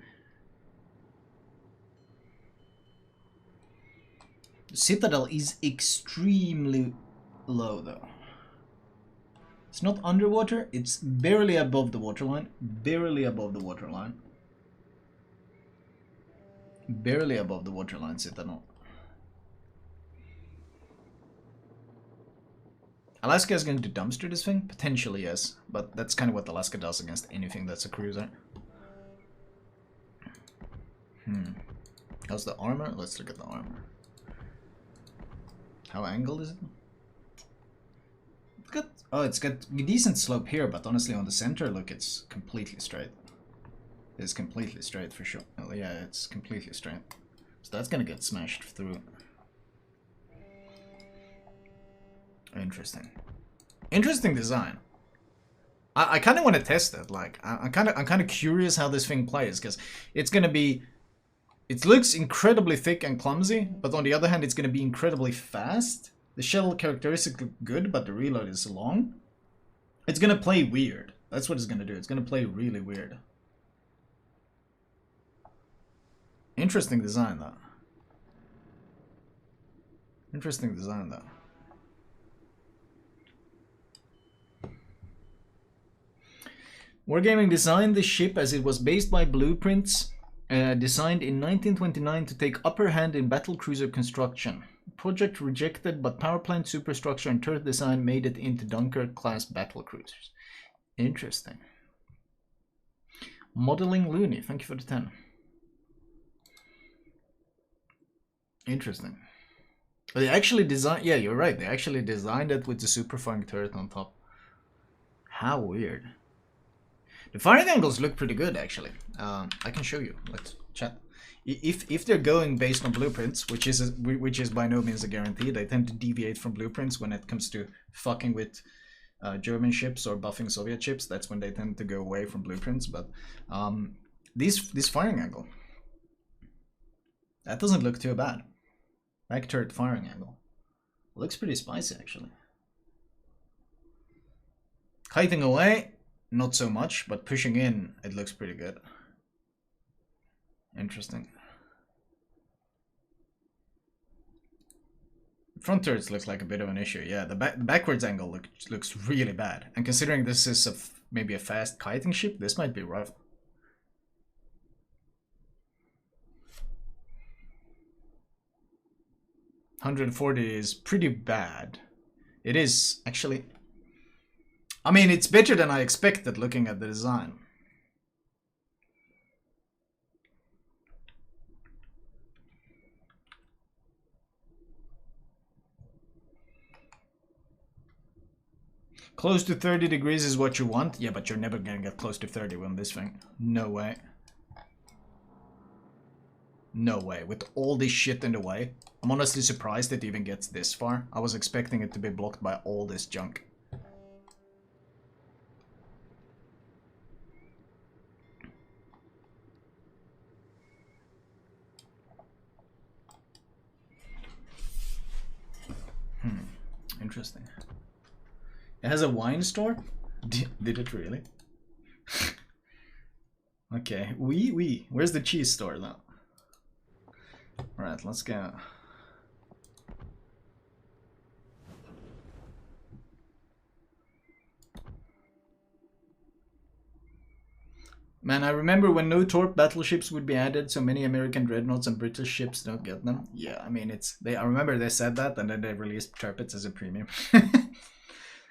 The citadel is extremely low though. It's not underwater, it's barely above the waterline. Barely above the waterline. Barely above the waterline, citadel. Alaska is going to dumpster this thing? Potentially, yes. But that's kind of what Alaska does against anything that's a cruiser. How's the armor? Let's look at the armor. How angled is it? It's got a decent slope here, but honestly on the center, look, it's completely straight. It's completely straight for sure. Oh, yeah, it's completely straight. So that's gonna get smashed through. Interesting. Interesting design. I kind of want to test it. Like, I'm kind of curious how this thing plays, because it's gonna be. It looks incredibly thick and clumsy, but on the other hand, it's gonna be incredibly fast. The shell characteristics look good, but the reload is long. It's gonna play weird. That's what it's gonna do. It's gonna play really weird. Interesting design, though. Interesting design, though. Wargaming designed the ship as it was based by blueprints Designed in 1929 to take upper hand in battlecruiser construction. Project rejected, but powerplant superstructure and turret design made it into Dunkirk-class battlecruisers. Interesting. Modeling Looney, thank you for the 10. Interesting. They actually designed, yeah, you're right, they actually designed it with the super firing turret on top. How weird. The firing angles look pretty good, actually. I can show you. Let's chat. If they're going based on blueprints, which is by no means a guarantee, they tend to deviate from blueprints when it comes to fucking with German ships or buffing Soviet ships. That's when they tend to go away from blueprints. But this firing angle, that doesn't look too bad. Back turret firing angle looks pretty spicy, actually. Kiting away, not so much, but pushing in, it looks pretty good. Interesting. Front turrets looks like a bit of an issue. Yeah, the backwards angle looks really bad. And considering this is maybe a fast kiting ship, this might be rough. $140 is pretty bad. It is actually. I mean, it's better than I expected looking at the design. Close to 30 degrees is what you want? Yeah, but you're never gonna get close to 30 on this thing. No way. No way. With all this shit in the way. I'm honestly surprised it even gets this far. I was expecting it to be blocked by all this junk. Interesting. It has a wine store? Did it really? Okay, oui. Where's the cheese store now? Alright, let's go. Man, I remember when no torp battleships would be added, so many American dreadnoughts and British ships don't get them. Yeah, I mean, I remember they said that, and then they released turrets as a premium.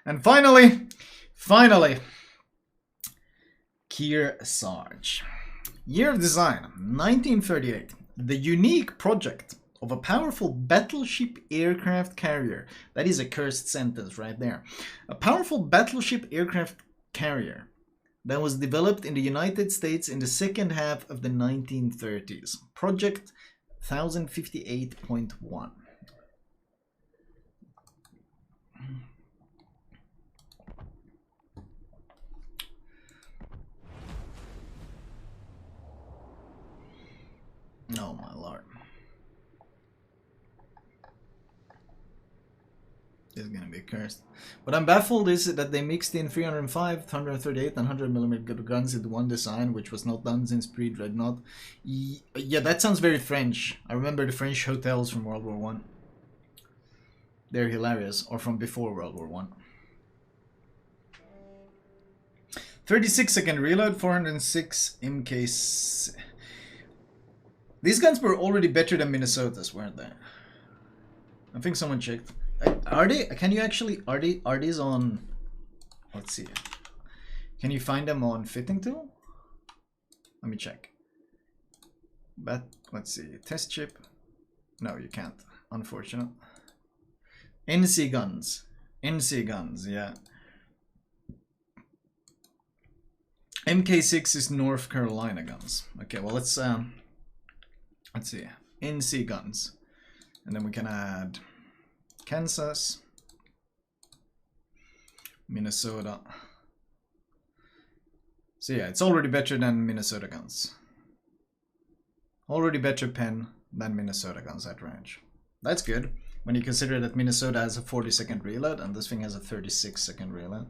And finally, Kearsarge. Year of design, 1938. The unique project of a powerful battleship aircraft carrier. That is a cursed sentence right there. A powerful battleship aircraft carrier that was developed in the United States in the second half of the 1930s. Project 1058.1. Oh my lord. This is gonna be cursed. What I'm baffled is that they mixed in 305, 138 and 100mm guns into one design, which was not done since pre-Dreadnought. Yeah, that sounds very French. I remember the French hotels from World War I. They're hilarious, or from before World War I. 36-second reload, 406 MK. These guns were already better than Minnesota's, weren't they? I think someone checked. Are they? Can you actually? Are these on? Let's see. Can you find them on Fitting Tool? Let me check. But let's see. Test chip. No, you can't. Unfortunate. NC guns. NC guns. Yeah. MK6 is North Carolina guns. Okay. Well, let's see. NC guns, and then we can add Kansas, Minnesota. So yeah, it's already better than Minnesota guns. Already better pen than Minnesota guns at range. That's good when you consider that Minnesota has a 40-second reload and this thing has a 36-second reload.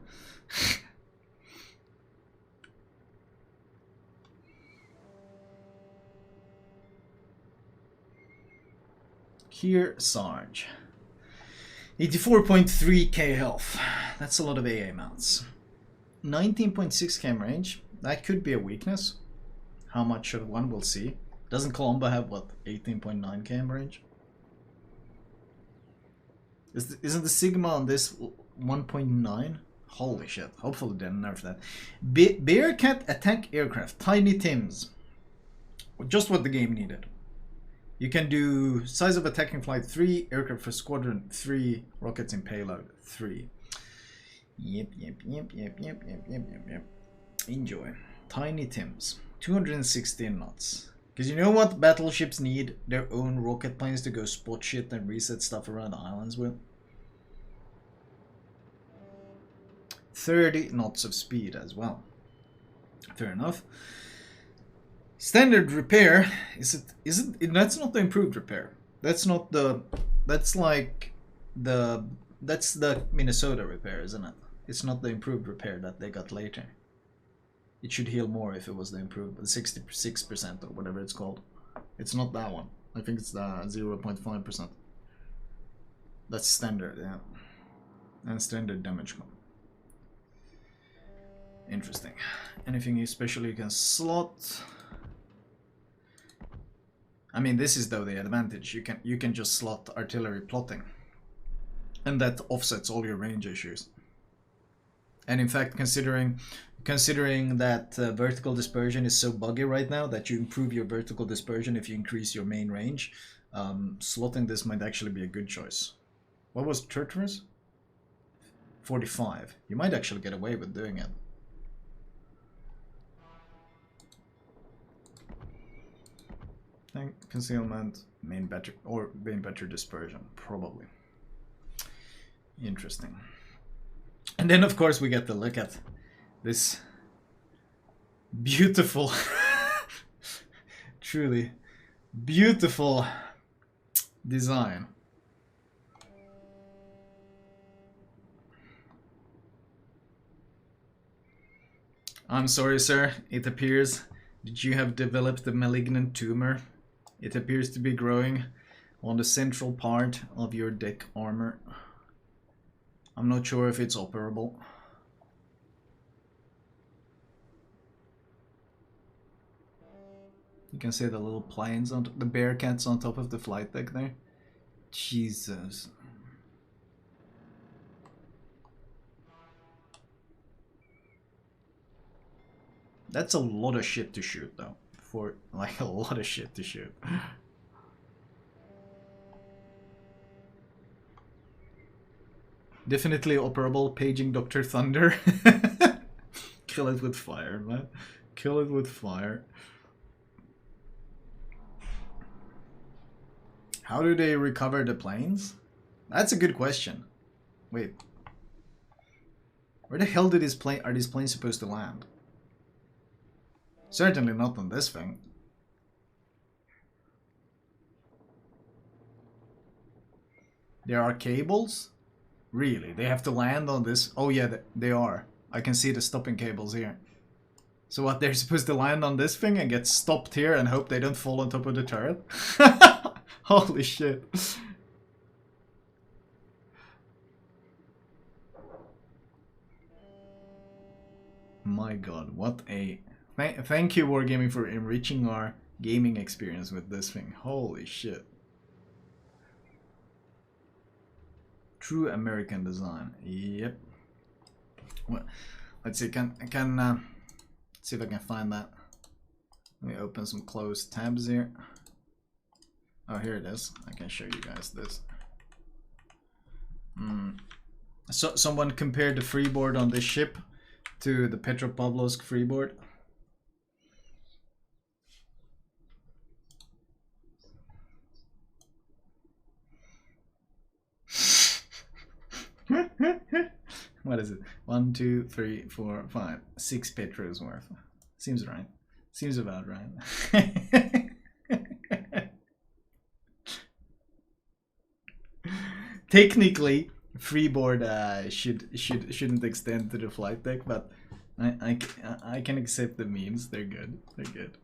Kearsarge. 84.3k health. That's a lot of AA mounts. 19.6 cam range. That could be a weakness. How much of one we'll see. Doesn't Colombo have what, 18.9 km range? Isn't the Sigma on this 1.9? Holy shit! Hopefully they nerf that. Bearcat attack aircraft, Tiny Tims. Just what the game needed. You can do size of attacking flight 3, aircraft for squadron 3, rockets in payload 3. Yep. Enjoy. Tiny Tims. 216 knots. Because you know what battleships need their own rocket planes to go spot shit and reset stuff around the islands with? 30 knots of speed as well. Fair enough. Standard repair, is it that's not the improved repair. That's not the, that's like the, that's the Minnesota repair, isn't it? It's not the improved repair that they got later. It should heal more if it was the improved, the 66% or whatever it's called. It's not that one. I think it's the 0.5%. That's standard, yeah. And standard damage. Interesting. Anything especially you can slot? I mean, this is though the advantage. You can just slot artillery plotting, and that offsets all your range issues. And in fact, considering that vertical dispersion is so buggy right now that you improve your vertical dispersion if you increase your main range, slotting this might actually be a good choice. What was Turtles? 45. You might actually get away with doing it. Concealment, main better dispersion, probably. Interesting. And then of course we get to look at this beautiful, truly beautiful design. I'm sorry, sir. It appears that you have developed a malignant tumor. It appears to be growing on the central part of your deck armor. I'm not sure if it's operable. You can see the little planes on the Bearcats on top of the flight deck there. Jesus. That's a lot of shit to shoot though. For like a lot of shit to shoot. Definitely operable, paging Dr. Thunder. Kill it with fire, man. Kill it with fire. How do they recover the planes? That's a good question. Wait. Where the hell are these planes supposed to land? Certainly not on this thing. There are cables? Really? They have to land on this? Oh yeah, they are. I can see the stopping cables here. So what, they're supposed to land on this thing and get stopped here and hope they don't fall on top of the turret? Holy shit. My god, what a... Thank you, Wargaming, for enriching our gaming experience with this thing. Holy shit. True American design. Yep. Well, let's see. Let's see if I can find that. Let me open some closed tabs here. Oh, here it is. I can show you guys this. So someone compared the freeboard on this ship to the Petropavlovsk freeboard. What is it? 1, 2, 3, 4, 5, 6 petros worth. Seems right. Seems about right. Technically, freeboard shouldn't extend to the flight deck, but I can accept the memes. They're good. They're good.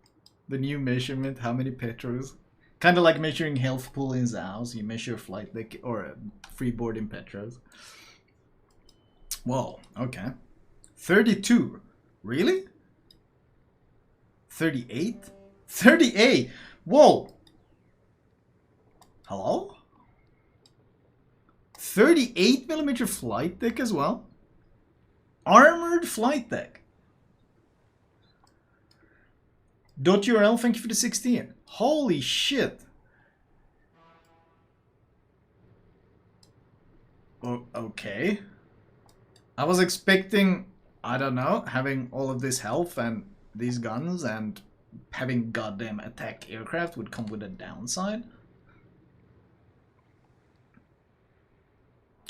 The new measurement, how many petros? Kind of like measuring health pool in Zaos. You measure flight deck or freeboard in petros. Whoa, okay. 32. Really? 38? 38! Whoa! Hello? 38mm flight deck as well? Armored flight deck. .url, thank you for the 16. Holy shit. Okay. I was expecting, I don't know, having all of this health and these guns and having goddamn attack aircraft would come with a downside.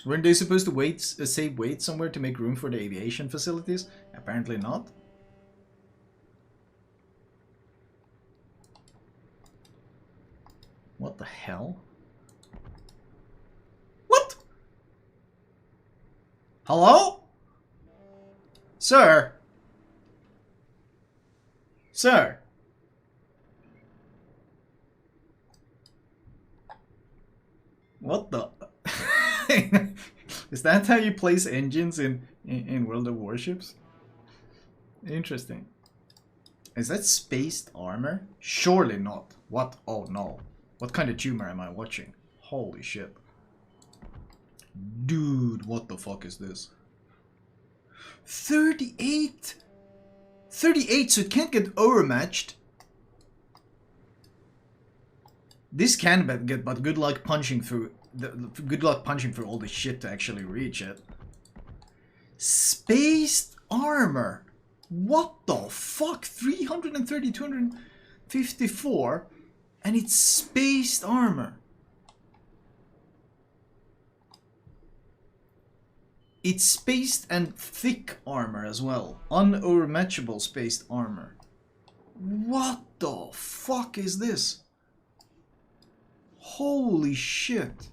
Weren't they supposed to save weight somewhere to make room for the aviation facilities? Apparently not. What the hell? What? Hello? Sir? Sir? What the? Is that how you place engines in World of Warships? Interesting. Is that spaced armor? Surely not. What? Oh no. What kind of tumor am I watching? Holy shit. Dude, what the fuck is this? 38! 38, so it can't get overmatched. This can get, but good luck punching through. Good luck punching through all the shit to actually reach it. Spaced armor. What the fuck? 330, 254, and it's spaced armor. It's spaced and thick armor as well. Unovermatchable spaced armor. What the fuck is this? Holy shit.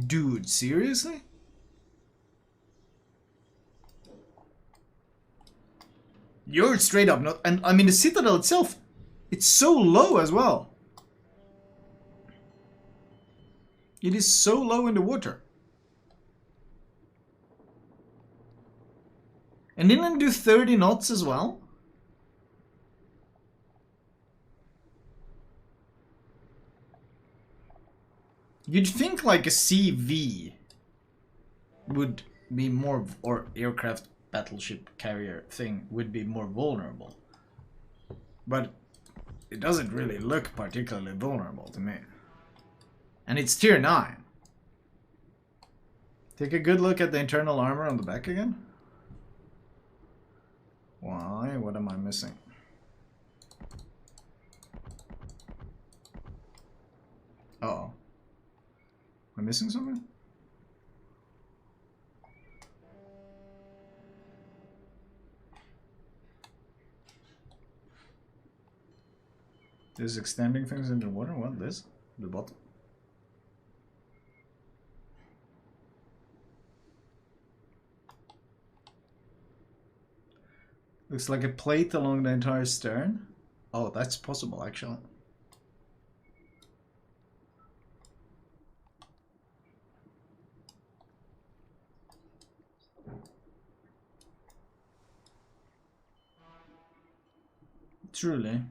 Dude, seriously? You're straight up not, and I mean the Citadel itself, it's so low as well. It is so low in the water. And didn't it do 30 knots as well? You'd think like a CV would be more, or aircraft battleship carrier thing would be more vulnerable. But it doesn't really look particularly vulnerable to me. And it's tier 9. Take a good look at the internal armor on the back again. Why? What am I missing? Uh-oh. Am I missing something? This is extending things into the water? What? This? The bottom? Looks like a plate along the entire stern. Oh, that's possible actually. Truly.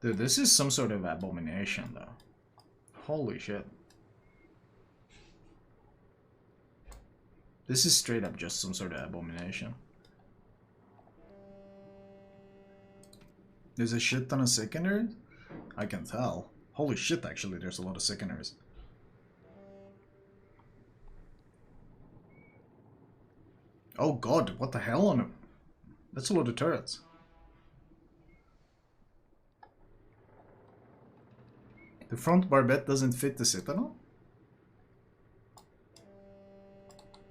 Dude, this is some sort of abomination though. Holy shit. This is straight up just some sort of abomination. There's a shit ton of secondaries? I can tell. Holy shit, actually, there's a lot of secondaries. Oh god, what the hell on him? That's a lot of turrets. The front barbette doesn't fit the Citadel?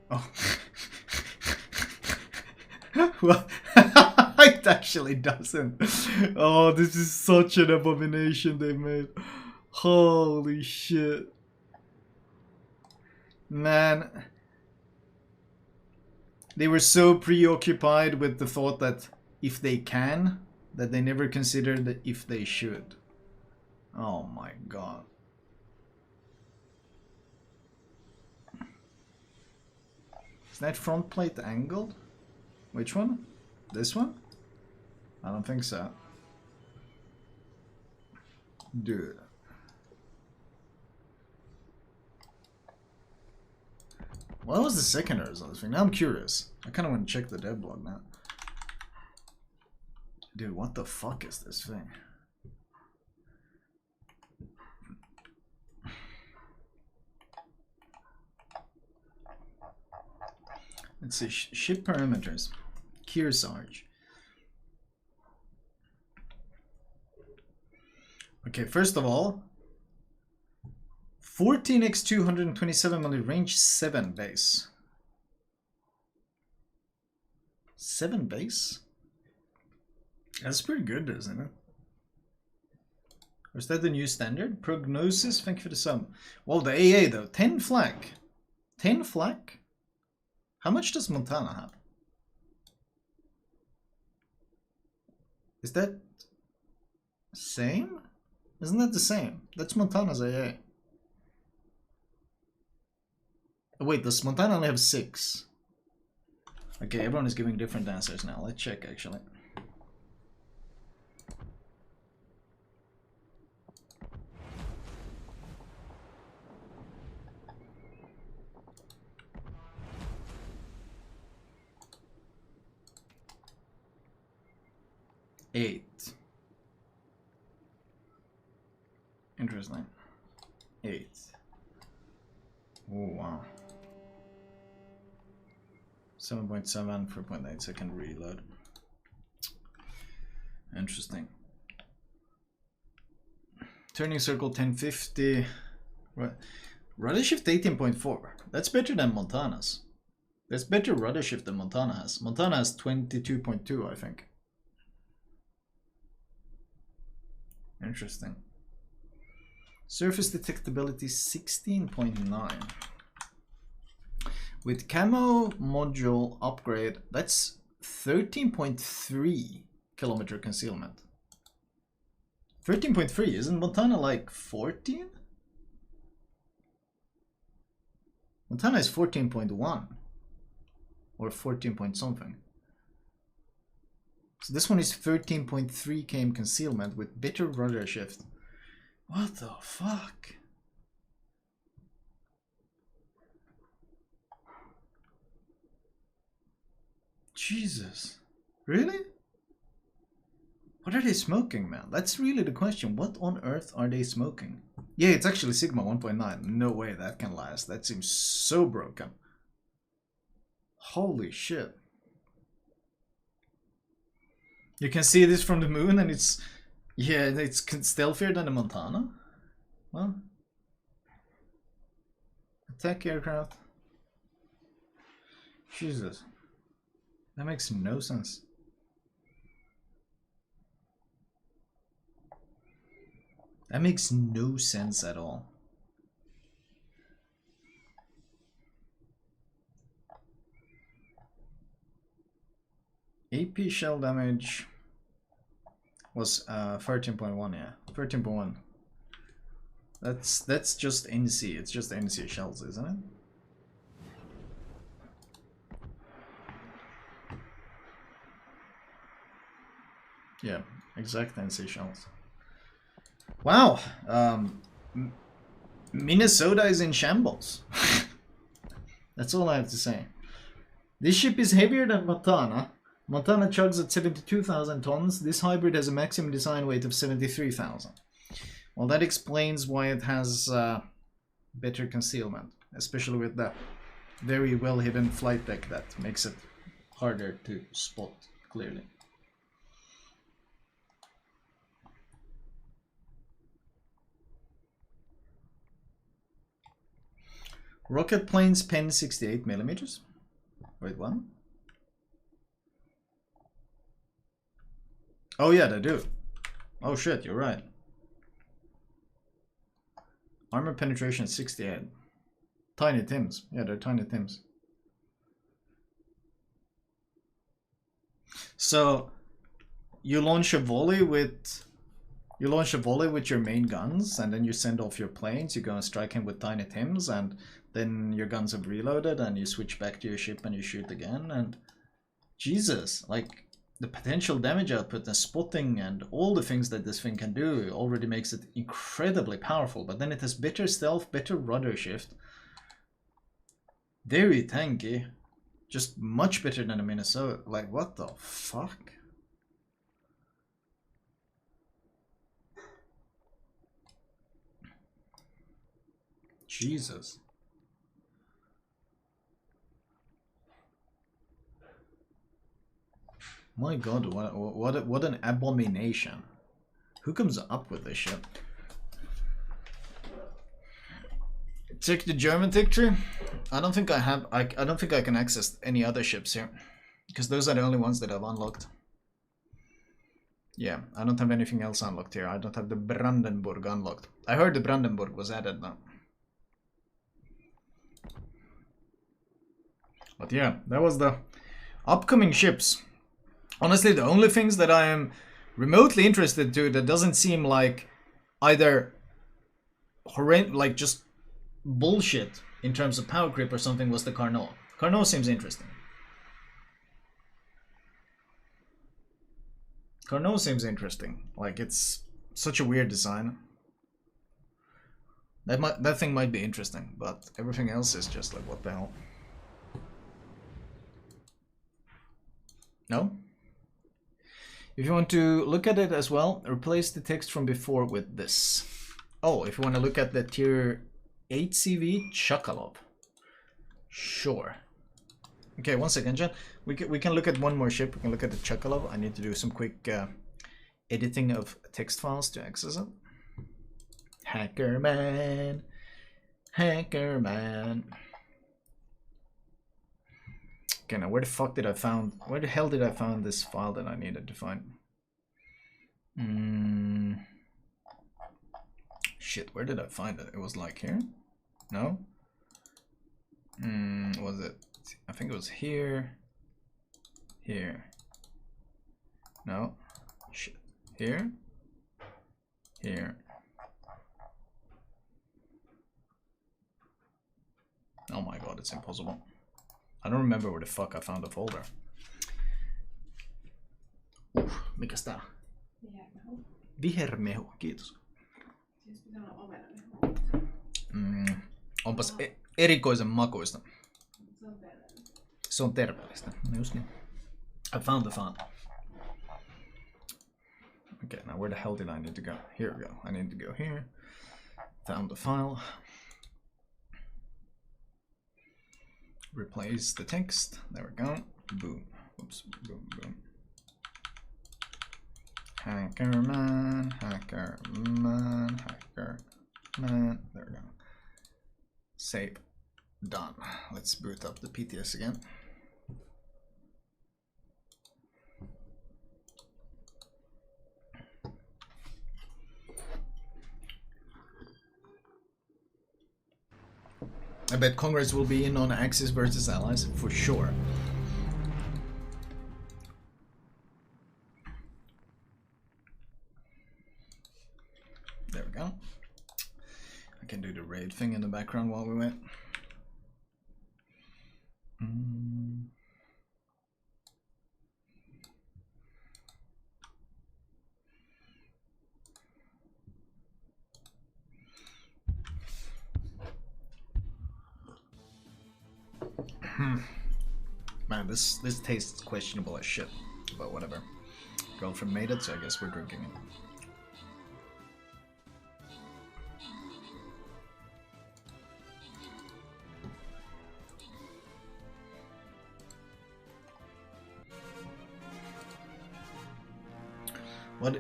Oh. Well, it actually doesn't. Oh, this is such an abomination they made. Holy shit. Man. They were so preoccupied with the thought that if they can, that they never considered that if they should. Oh my god. that front plate angled? Which one? This one? I don't think so. Dude. What was the second result of this thing? Now I'm curious. I kind of want to check the dev blog now. Dude, what the fuck is this thing? Let's see, ship parameters. Kearsarge. Okay, first of all, 14x 227mm range 7 base. 7 base? That's pretty good, isn't it? Or is that the new standard? Prognosis, thank you for the sub. Well, the AA though, 10 flak. 10 flak? How much does Montana have? Is that same? Isn't that the same? That's Montana's AA. Oh, wait, does Montana only have 6? Okay, everyone is giving different answers now. Let's check actually. Eight. Interesting. 8. Oh wow. 7.7 for 0.8 second reload. Interesting. Turning circle 1050. Rudder shift 18.4. That's better than Montana's. That's better rudder shift than Montana has. Montana has 22.2, I think. Interesting. Surface detectability 16.9. With camo module upgrade, that's 13.3 kilometer concealment. 13.3, isn't Montana like 14? Montana is 14.1 or 14 point something. So this one is 13.3 km concealment with bitter rudder shift. What the fuck? Jesus. Really? What are they smoking, man? That's really the question. What on earth are they smoking? Yeah, it's actually Sigma 1.9. No way that can last. That seems so broken. Holy shit. You can see this from the moon and it's... Yeah, it's stealthier than the Montana. Well... Attack aircraft. Jesus. That makes no sense. That makes no sense at all. AP shell damage was 13.1, yeah. 13.1. That's just NC. It's just NC shells, isn't it? Yeah, exact NC shells. Wow. Minnesota is in shambles. That's all I have to say. This ship is heavier than Montana. Montana chugs at 72,000 tons. This hybrid has a maximum design weight of 73,000. Well, that explains why it has better concealment, especially with that very well hidden flight deck that makes it harder to spot clearly. Rocket planes pen 68mm. Wait, what? Oh yeah, they do. Oh shit, you're right. Armor penetration 68. Tiny Tims. Yeah, they're Tiny Tims. So, you launch a volley with You launch a volley with your main guns, and then you send off your planes. You go and strike him with tiny tims, and then your guns have reloaded, and you switch back to your ship and you shoot again. And Jesus, like the potential damage output and spotting and all the things that this thing can do already makes it incredibly powerful. But then it has better stealth, better rudder shift, very tanky, just much better than a Minnesota. Like, what the fuck? Jesus. My god, what an abomination. Who comes up with this shit? Check the German tech tree. I don't think I have I don't think I can access any other ships here. Because those are the only ones that I've unlocked. Yeah, I don't have anything else unlocked here. I don't have the Brandenburg unlocked. I heard the Brandenburg was added now. But yeah, that was the upcoming ships. Honestly, the only things that I am remotely interested to that doesn't seem like either horrendous, like just bullshit in terms of power creep or something was the Carnot. Carnot seems interesting. Carnot seems interesting. Like, it's such a weird design. That thing might be interesting, but everything else is just like, what the hell? No? If you want to look at it as well, replace the text from before with this. Oh, if you want to look at the tier 8 CV Chkalov. Sure. Okay, one second, Jen. We can look at one more ship. We can look at the Chkalov. I need to do some quick editing of text files to access it. Hackerman. Hackerman. Okay, now where the fuck did I found? Where the hell did I find this file that I needed to find? Shit, where did I find it? It was like here? No? Was it? I think it was here. Here. No. Shit. Here. Here. Oh my god, it's impossible. I don't remember where the fuck I found the folder. Mikäs tää? Vihermehu. Vihermehu, kiitos. Siis pitää olla omenamehu. Onpas erikoisen makuista. Se on terveellistä. Se on terveellistä, just niin. I found the file. Okay, now where the hell did I need to go? Here we go. I need to go here. Found the file. Replace the text. There we go. Boom. Oops. Boom. Boom. Hackerman. Hackerman. Hackerman. There we go. Save. Done. Let's boot up the PTS again. I bet Congress will be in on Axis versus Allies, for sure. There we go. I can do the raid thing in the background while we wait. Man, this tastes questionable as shit, but whatever. Girlfriend made it, so I guess we're drinking it.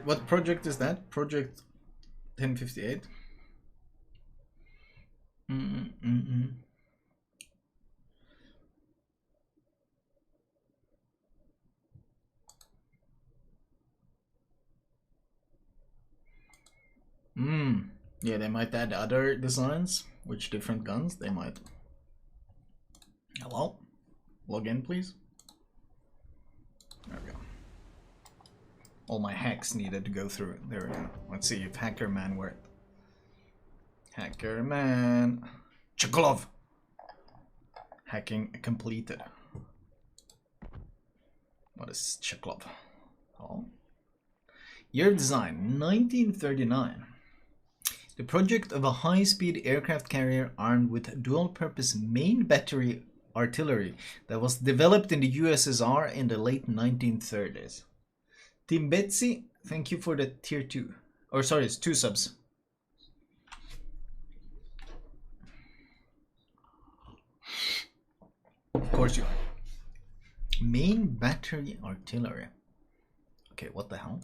What project is that? Project 1058? Yeah, they might add other designs, which different guns they might. Hello? Log in, please. There we go. All my hacks needed to go through. There we go. Let's see if Hackerman worked. Hackerman. Chkalov. Hacking completed. What is Chkalov? Oh. Year of design 1939. The project of a high-speed aircraft carrier armed with dual-purpose main battery artillery that was developed in the USSR in the late 1930s. Team Betsy, thank you for the tier 2. Or sorry, it's 2 subs. Of course you are. Main battery artillery. Okay, what the hell?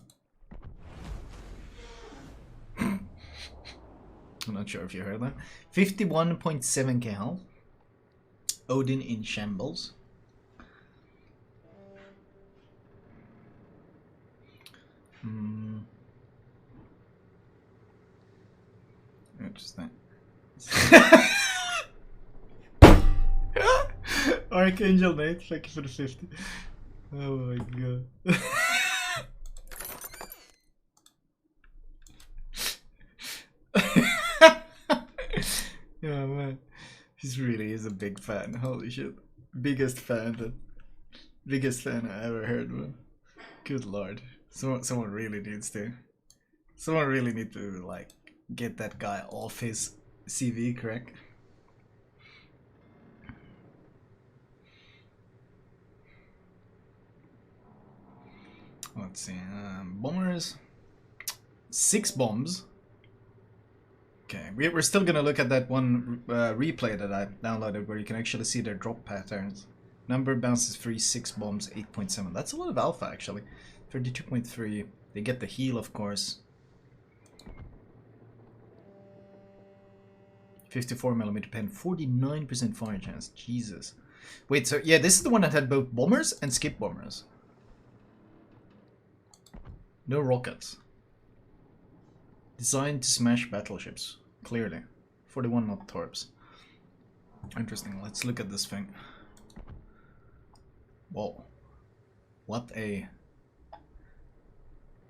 I'm not sure if you heard that. 51.7k health. Odin in shambles. Interesting. Archangel Nate, thank you for the 50. Oh my god. Yeah, man. He really is a big fan. Holy shit. Biggest fan I ever heard, man. Good lord. Someone really needs to. Someone really need to, like, get that guy off his CV, correct? Let's see. Bombers. 6 bombs. Okay, we're still gonna look at that one replay that I downloaded where you can actually see their drop patterns. Number bounces free, 6 bombs, 8.7. That's a lot of alpha actually. 32.3. They get the heal, of course. 54mm pen, 49% fire chance. Jesus. Wait, so yeah, this is the one that had both bombers and skip bombers. No rockets. Designed to smash battleships, clearly. 41 knot torps. Interesting, let's look at this thing. Whoa. What a...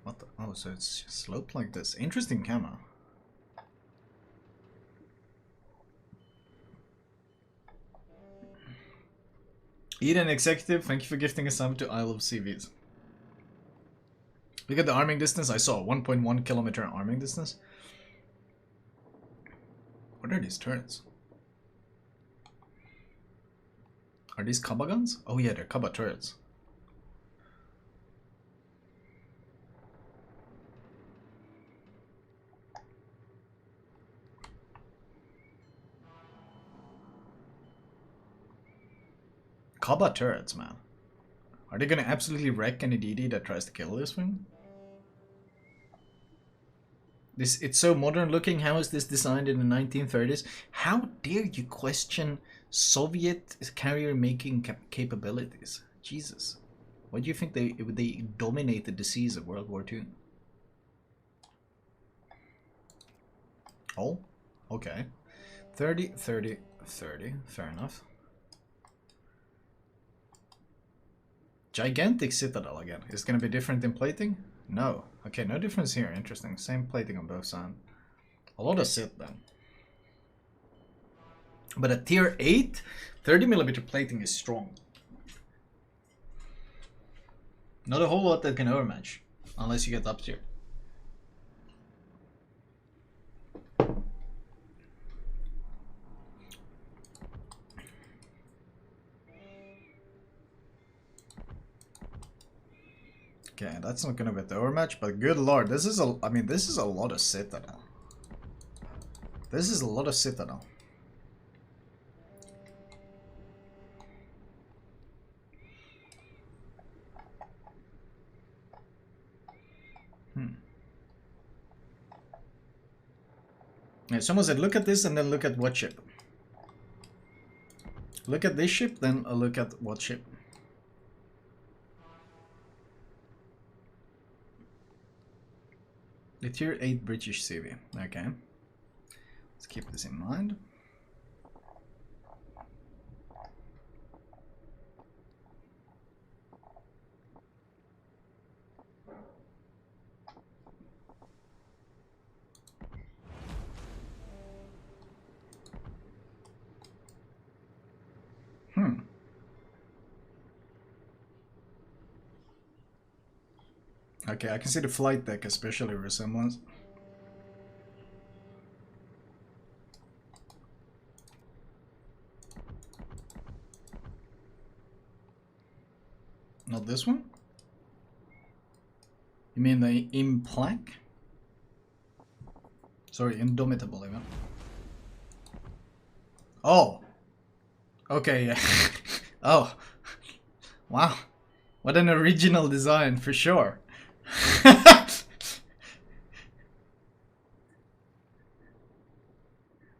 What the... Oh, so it's sloped like this. Interesting camera. Eden Executive, thank you for gifting a sub to I Love CVs. Look at the arming distance. I saw 1.1 kilometer arming distance. What are these turrets? Are these Kaba guns? Oh yeah, they're Kaba turrets. Kaba turrets, man. Are they gonna absolutely wreck any DD that tries to kill this thing? It's so modern looking. How is this designed in the 1930s? How dare you question Soviet carrier making capabilities? Jesus. What do you think they dominated the seas of World War II? Oh, okay. 30, 30, 30. Fair enough. Gigantic Citadel again. Is it going to be different in plating? No. Okay, no difference here. Interesting. Same plating on both sides. A lot of Cit then. But at tier 8, 30mm plating is strong. Not a whole lot that can overmatch. Unless you get up tier. Okay, that's not gonna be the overmatch, but good lord, this is a, I mean, this is a lot of Citadel. This is a lot of Citadel. Yeah, someone said, look at this and then look at what ship. Look at this ship, then look at what ship. The tier 8 British CV. Okay. Let's keep this in mind. Okay, I can see the flight deck especially resemblance. Not this one? You mean the Implank? Sorry, Indomitable even. Oh! Okay, yeah. Oh. Wow. What an original design, for sure.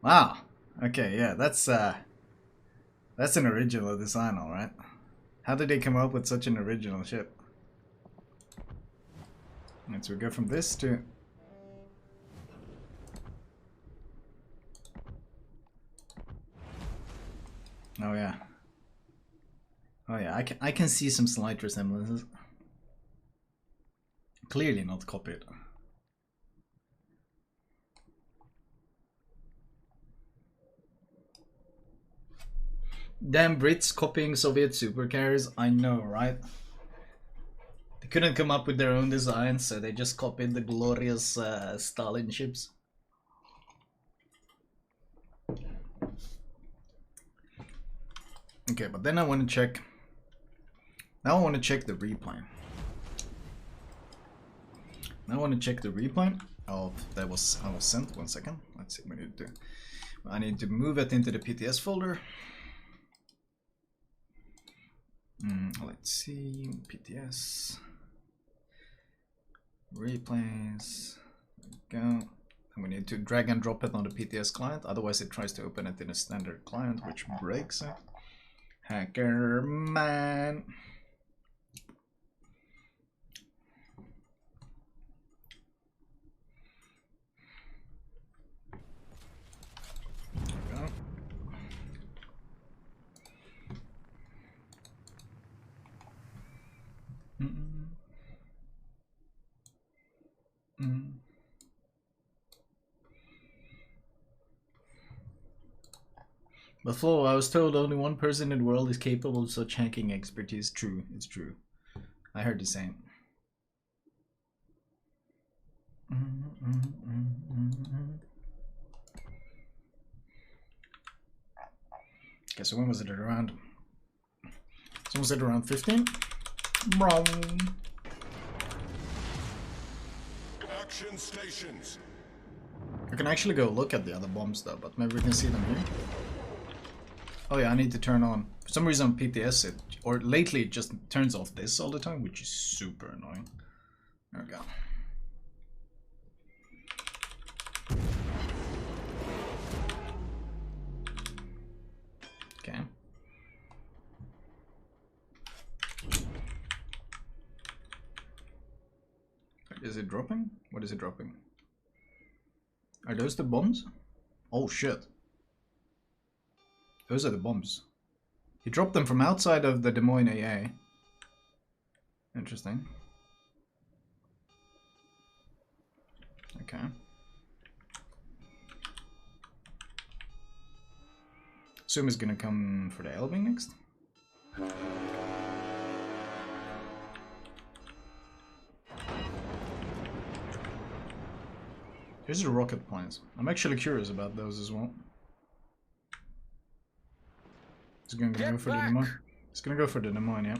Wow. Okay, yeah, that's an original design, alright. How did they come up with such an original ship? And so we go from this to... Oh yeah. Oh yeah, I can see some slight resemblances. Clearly not copied. Damn Brits copying Soviet supercarriers, I know, right? They couldn't come up with their own design, so they just copied the glorious Stalin ships. Okay, but then I want to check. Now I want to check the replane. Now I want to check the replane. Oh, I was sent. 1 second. Let's see what we need to do. I need to move it into the PTS folder. Let's see, PTS. Replays. There we go. And we need to drag and drop it on the PTS client, otherwise it tries to open it in a standard client, which breaks it. Hackerman. But Flo, I was told only one person in the world is capable of such hacking expertise. True, it's true. I heard the same. Okay, so when was it around? So was it around 15? Wrong. Action stations. I can actually go look at the other bombs though, but maybe we can see them here. Oh yeah, I need to turn on. For some reason on PTS it, or lately it just turns off this all the time, which is super annoying. There we go. Okay. Is it dropping? What is it dropping? Are those the bombs? Oh shit. Those are the bombs. He dropped them from outside of the Des Moines AA. Interesting. Okay. Assume is gonna come for the Elbing next. Here's the rocket planes. I'm actually curious about those as well. It's gonna go for the Des Moines. It's gonna go for the Des Moines, yeah.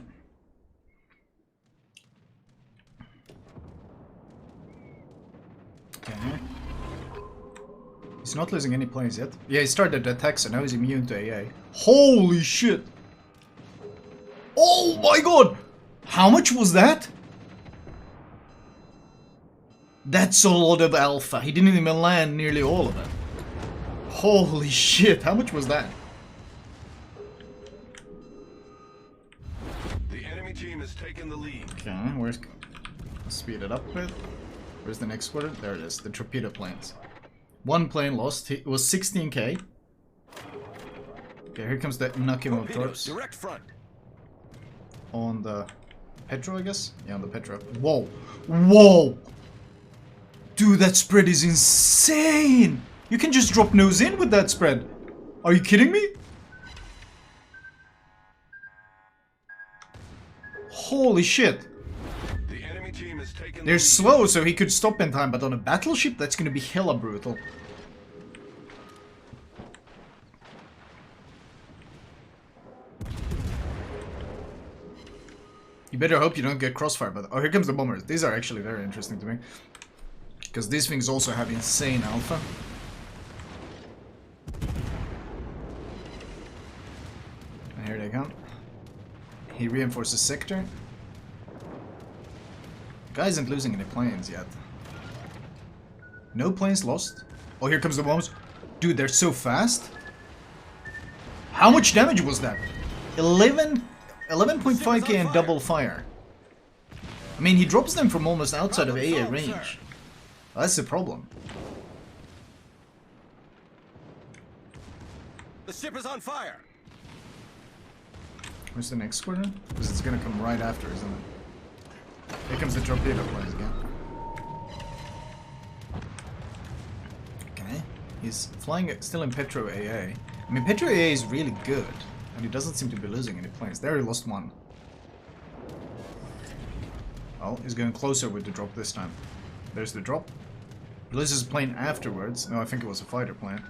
Okay. He's not losing any planes yet. Yeah, he started the attack, so now he's immune to AA. Holy shit! Oh my god! How much was that? That's a lot of alpha. He didn't even land nearly all of it. Holy shit, how much was that? The enemy team has taken the lead. Okay, where's... Let's speed it up a bit. Where's the next quarter? There it is, the torpedo planes. One plane lost. It was 16k. Okay, here comes the Nakhimov torps. Direct front. On the Petro, I guess? Yeah, on the Petro. Whoa! Whoa! Dude, that spread is insane! You can just drop nose in with that spread. Are you kidding me? Holy shit! The enemy team has taken taken They're the lead. slow, so he could stop in time, but on a battleship, that's gonna be hella brutal. You better hope you don't get crossfire, but... Oh, here comes the bombers. These are actually very interesting to me. Because these things also have insane alpha. And here they come. He reinforces sector. Guy isn't losing any planes yet. No planes lost. Oh, here comes the bombs. Dude, they're so fast. How much damage was that? 11.5k and double fire. I mean, he drops them from almost outside of AA range. That's the problem. The ship is on fire. Where's the next squadron? Because it's gonna come right after, isn't it? Here comes the torpedo planes again. Okay. He's flying still in Petro AA. I mean, Petro AA is really good. And he doesn't seem to be losing any planes. There he lost one. Oh, he's going closer with the drop this time. There's the drop. He loses a plane afterwards. No, I think it was a fighter plane.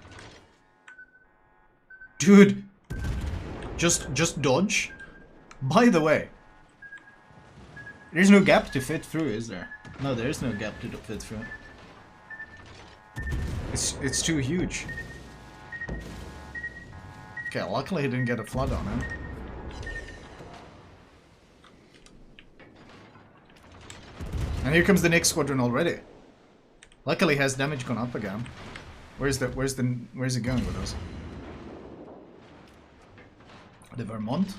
Dude! Just dodge. By the way, there's no gap to fit through, is there? No, there is no gap to fit through. It's too huge. Okay, luckily he didn't get a flood on him. And here comes the next squadron already. Luckily has damage gone up again. Where's it going with us? The Vermont?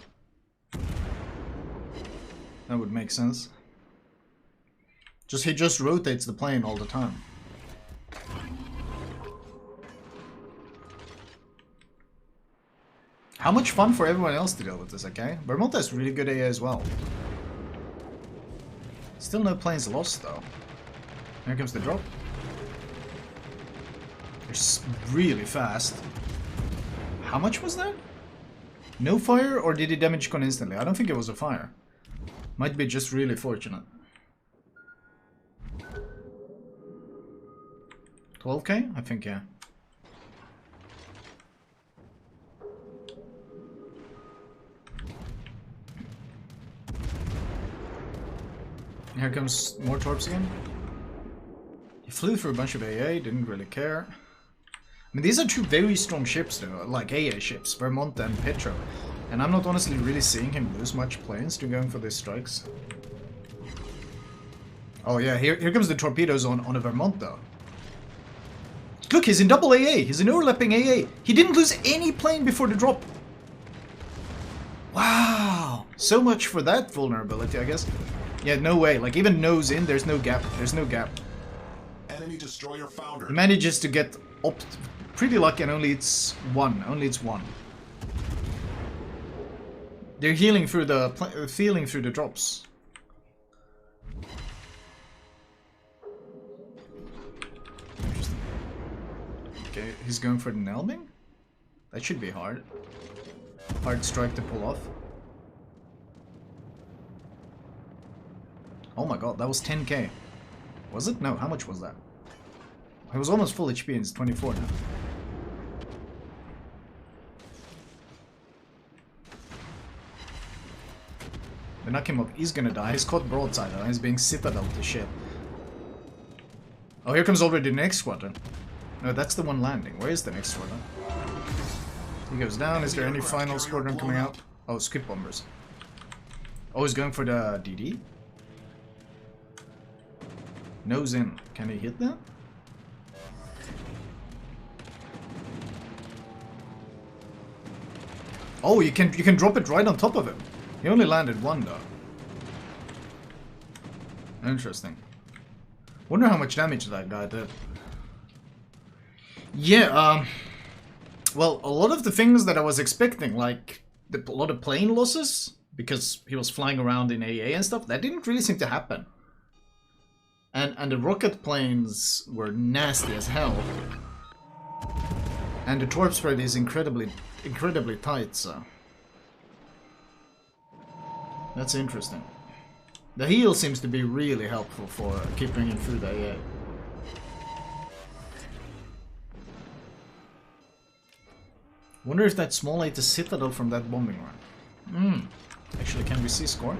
That would make sense. He just rotates the plane all the time. How much fun for everyone else to deal with this, okay? Vermont has really good AA as well. Still no planes lost though. Here comes the drop. They're really fast. How much was that? No fire, or did he damage con instantly? I don't think it was a fire. Might be just really fortunate. 12k? I think, yeah. Here comes more torps again. He flew through a bunch of AA, didn't really care. I mean, these are two very strong ships though, like AA ships, Vermont and Petro. And I'm not honestly really seeing him lose much planes to going for these strikes. Oh yeah, here comes the torpedoes on a Vermont though. Look, he's in double AA, he's in overlapping AA. He didn't lose any plane before the drop. Wow, so much for that vulnerability, I guess. Yeah, no way, like even nose in, there's no gap, Enemy destroyer foundered. He manages to get up pretty lucky, and only it's one. They're healing through the drops. Interesting. Okay, he's going for the Nelming? That should be hard. Hard strike to pull off. Oh my god, that was 10k. Was it? No, how much was that? It was almost full HP and it's 24 now. The Nakhimov is gonna die. He's caught broadside and he's being citadel to shit. Oh, here comes already the next squadron. No, that's the one landing. Where is the next squadron? He goes down. Is there any final squadron coming out? Oh, skip bombers. Oh, he's going for the DD? Nose in. Can he hit that? Oh, you can drop it right on top of him. He only landed one though. Interesting. Wonder how much damage that guy did. Yeah, well, a lot of the things that I was expecting, like a lot of plane losses, because he was flying around in AA and stuff, that didn't really seem to happen. And the rocket planes were nasty as hell. And the torp spread is incredibly tight, so... That's interesting. The heal seems to be really helpful for keeping him through the AA. Wonder if that small ate the citadel from that bombing run. Actually, can we see score?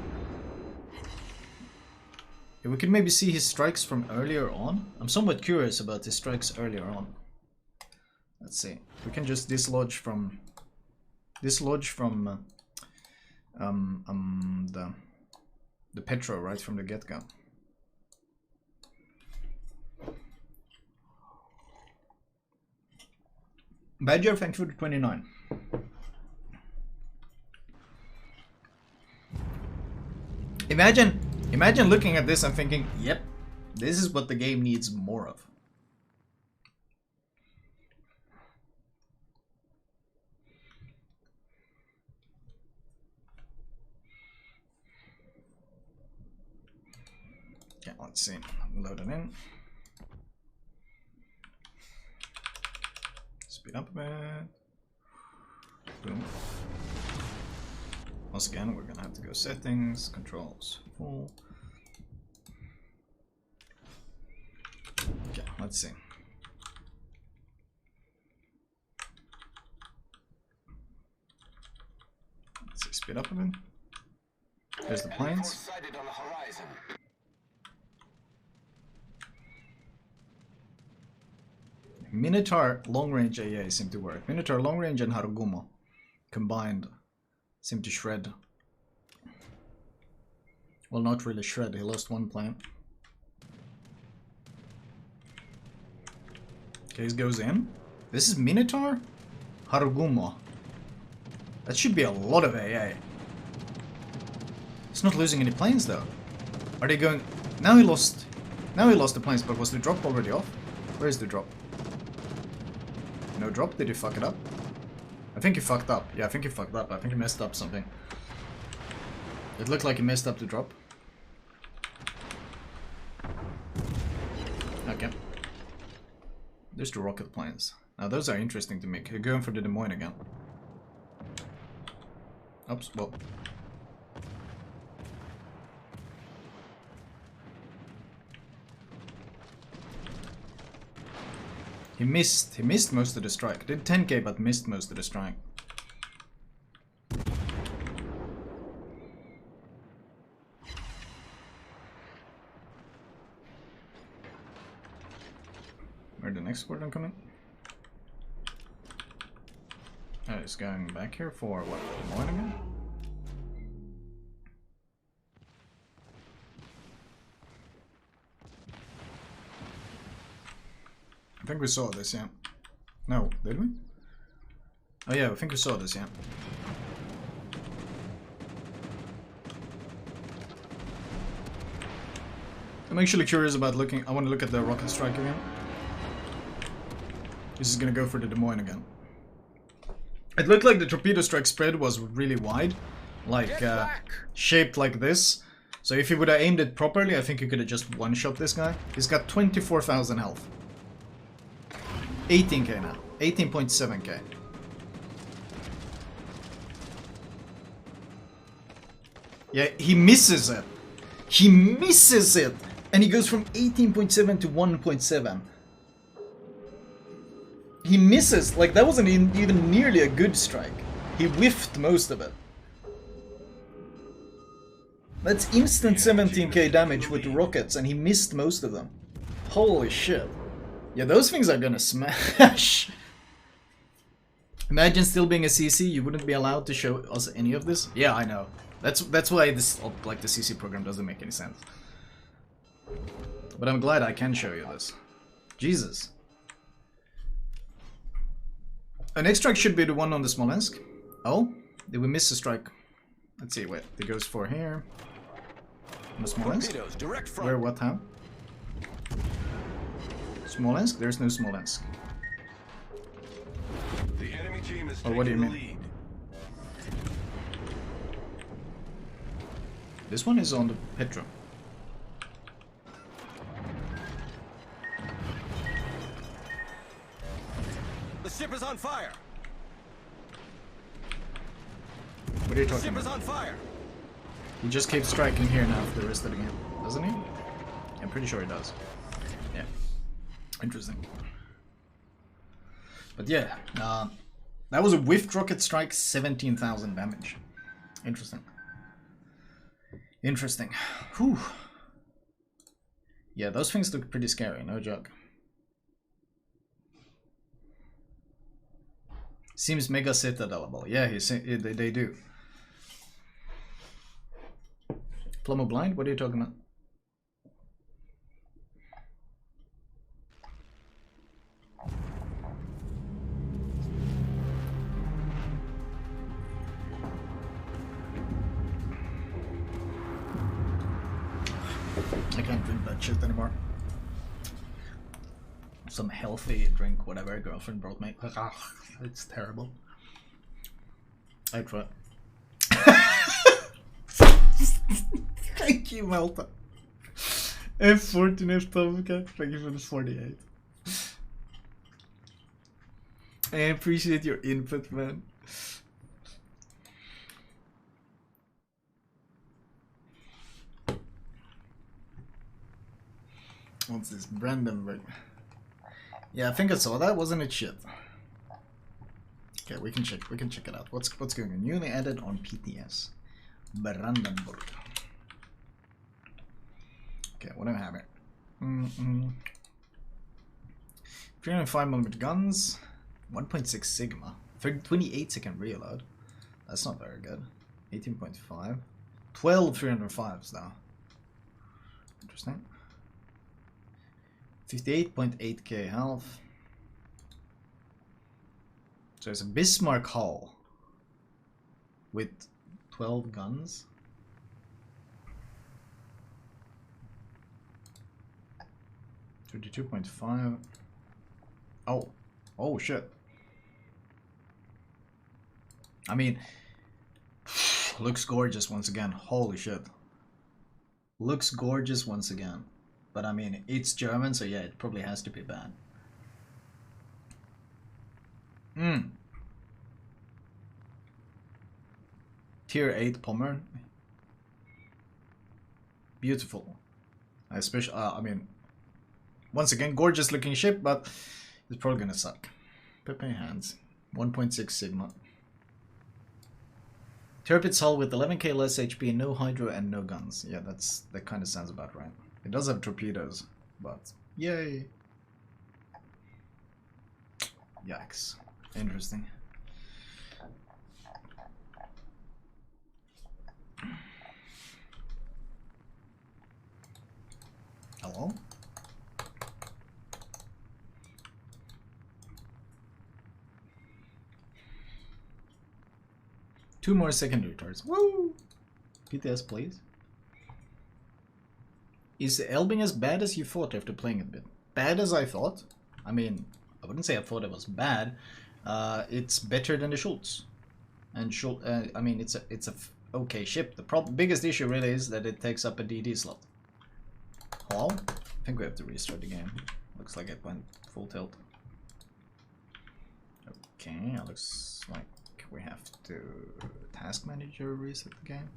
Yeah, we could maybe see his strikes from earlier on. I'm somewhat curious about his strikes earlier on. Let's see. We can just dislodge from the Petro right from the get-go. Badger, thanks for the 29. Imagine looking at this and thinking, yep, this is what the game needs more of. Okay, let's see. Load it in. Speed up a bit. Boom. Once again, we're gonna have to go settings, controls, full. Okay, let's see. Let's see, speed up a bit. There's the planes. Minotaur long-range AA seem to work. Minotaur long-range and Harugumo combined seem to shred. Well, not really shred. He lost one plane. Okay, he goes in. This is Minotaur? Harugumo. That should be a lot of AA. He's not losing any planes though. Are they going... Now he lost the planes, but was the drop already off? Where is the drop? No drop? Did he fuck it up? I think he fucked up. Yeah, I think he fucked up. I think he messed up something. It looked like he messed up the drop. Okay. There's the rocket planes. Now those are interesting to make. You're going for the Des Moines again. Oops, well. He missed most of the strike. Did 10k but missed most of the strike. Where'd the next squadron come in? Oh, it's going back here for what? Des Moines again? I think we saw this, yeah. No, did we? Oh yeah, I think we saw this, yeah. I'm actually curious about looking... I want to look at the rocket strike again. This is gonna go for the Des Moines again. It looked like the torpedo strike spread was really wide. Like, shaped like this. So if you would have aimed it properly, I think you could have just one-shot this guy. He's got 24,000 health. 18k now. 18.7k. Yeah, he misses it. He misses it! And he goes from 18.7 to 1.7. He misses. Like, that wasn't even nearly a good strike. He whiffed most of it. That's instant 17k damage with the rockets, and he missed most of them. Holy shit. Yeah, those things are gonna smash. Imagine still being a CC, you wouldn't be allowed to show us any of this. Yeah, I know. That's why this, like, the CC program doesn't make any sense. But I'm glad I can show you this. Jesus. An next strike should be the one on the Smolensk. Oh, did we miss a strike? Let's see. Wait, it goes for here. On the Smolensk. Where? What? How? Smolensk? There's no Smolensk. The enemy team is or what do you mean? lead. This one is on the Petro. The ship is on fire. What are you The talking ship is about? on fire. He just keeps striking here now for the rest of the game, doesn't he? I'm pretty sure he does. Yeah. Interesting. But yeah, that was a whiffed rocket strike, 17,000 damage. Interesting. Interesting. Whew. Yeah, those things look pretty scary, no joke. Seems mega citadelable. Yeah, they do. Flamu blind? What are you talking about? I can't drink that shit anymore. Some healthy drink, whatever girlfriend brought me. It's terrible. I try. Thank you, Malta. F14 F Tomcat. Thank you for the 48. I appreciate your input, man. What's this? Brandenburg. Yeah, I think I saw that. Wasn't it shit? Okay, we can check it out. What's going on? Newly added on PTS. Brandenburg. Okay, what do I have here? 305mm guns, 1.6 Sigma, 28 second reload. That's not very good. 18.5, 12 305s though. Interesting. 58.8k health. So it's a Bismarck hull with 12 guns. $32.5. Oh shit. I mean, looks gorgeous once again. Holy shit. Looks gorgeous once again. But I mean, it's German, so yeah, it probably has to be bad. Tier 8 Pommer. Beautiful. Especially, I mean, once again, gorgeous looking ship, but it's probably gonna suck. Pepe hands. 1.6 Sigma. Tirpitz hull with 11k less HP, no hydro, and no guns. Yeah, that kind of sounds about right. It does have torpedoes, but yay. Yikes. Interesting. Hello? Two more secondary turrets. Woo! PTS, please. Is Elbing as bad as you thought after playing it a bit? Bad as I thought? I mean, I wouldn't say I thought it was bad. It's better than the Schultz. And Schultz, I mean, it's a okay ship. The biggest issue really is that it takes up a DD slot. Hello? I think we have to restart the game. Looks like it went full tilt. Okay, looks like we have to task manager reset the game.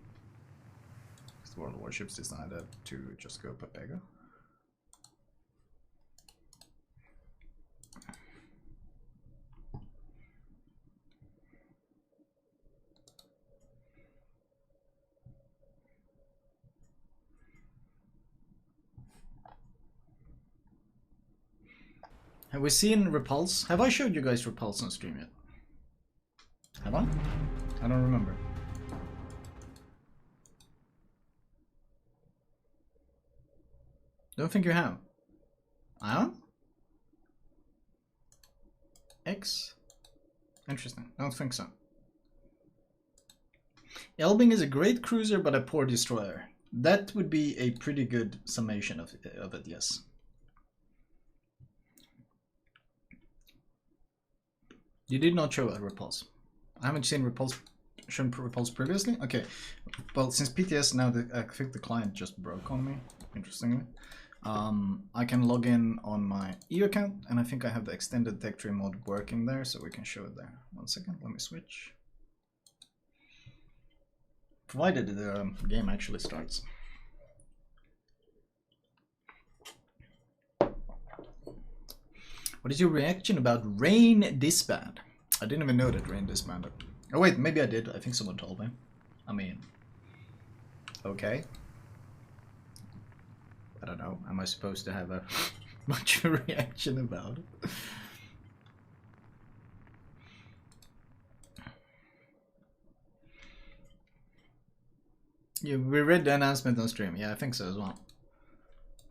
The World Warships decided to just go Pobeda. Have we seen Repulse? Have I showed you guys Repulse on stream yet? Have I? I don't remember. Don't think you have. Ion? X? Interesting. Don't think so. Elbing is a great cruiser but a poor destroyer. That would be a pretty good summation of it, yes. You did not show a Repulse. I haven't seen Repulse previously? Okay. Well, since PTS now, I think the client just broke on me, interestingly. I can log in on my EU account, and I think I have the extended tech tree mod working there, so we can show it there. 1 second, let me switch. Provided the game actually starts. What is your reaction about Rain disband? I didn't even know that Rain disbanded. Oh wait, maybe I did. I think someone told me. I mean, okay. I don't know. Am I supposed to have a much of a reaction about it? Yeah, we read the announcement on stream. Yeah, I think so as well.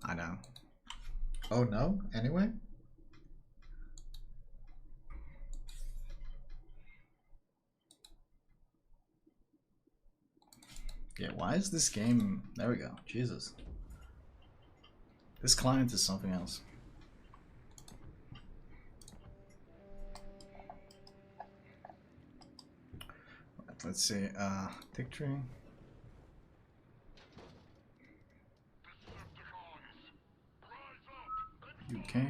I know. Oh no? Anyway? Yeah, why is this game... There we go. Jesus. This client is something else. Right, let's see. Tick tree. UK.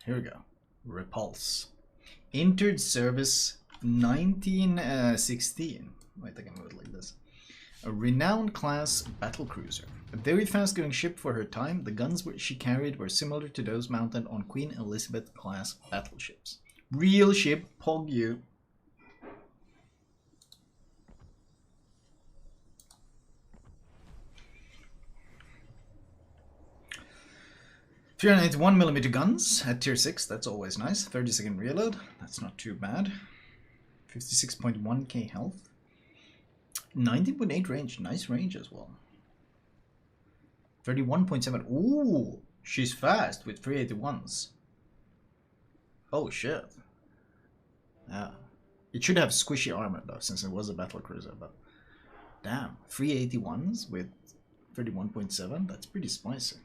Here we go. Repulse. Entered service 1916. Wait, I can move it like this. A renowned class battlecruiser. A very fast-going ship for her time, the guns she carried were similar to those mounted on Queen Elizabeth class battleships. Real ship, pog you. .381mm guns at tier 6, that's always nice. 30-second reload, that's not too bad. 56.1k health. 19.8 range, nice range as well. 31.7, ooh, she's fast with 381s. Oh shit. Yeah. It should have squishy armor though, since it was a battlecruiser, but damn, 381s with 31.7, that's pretty spicy.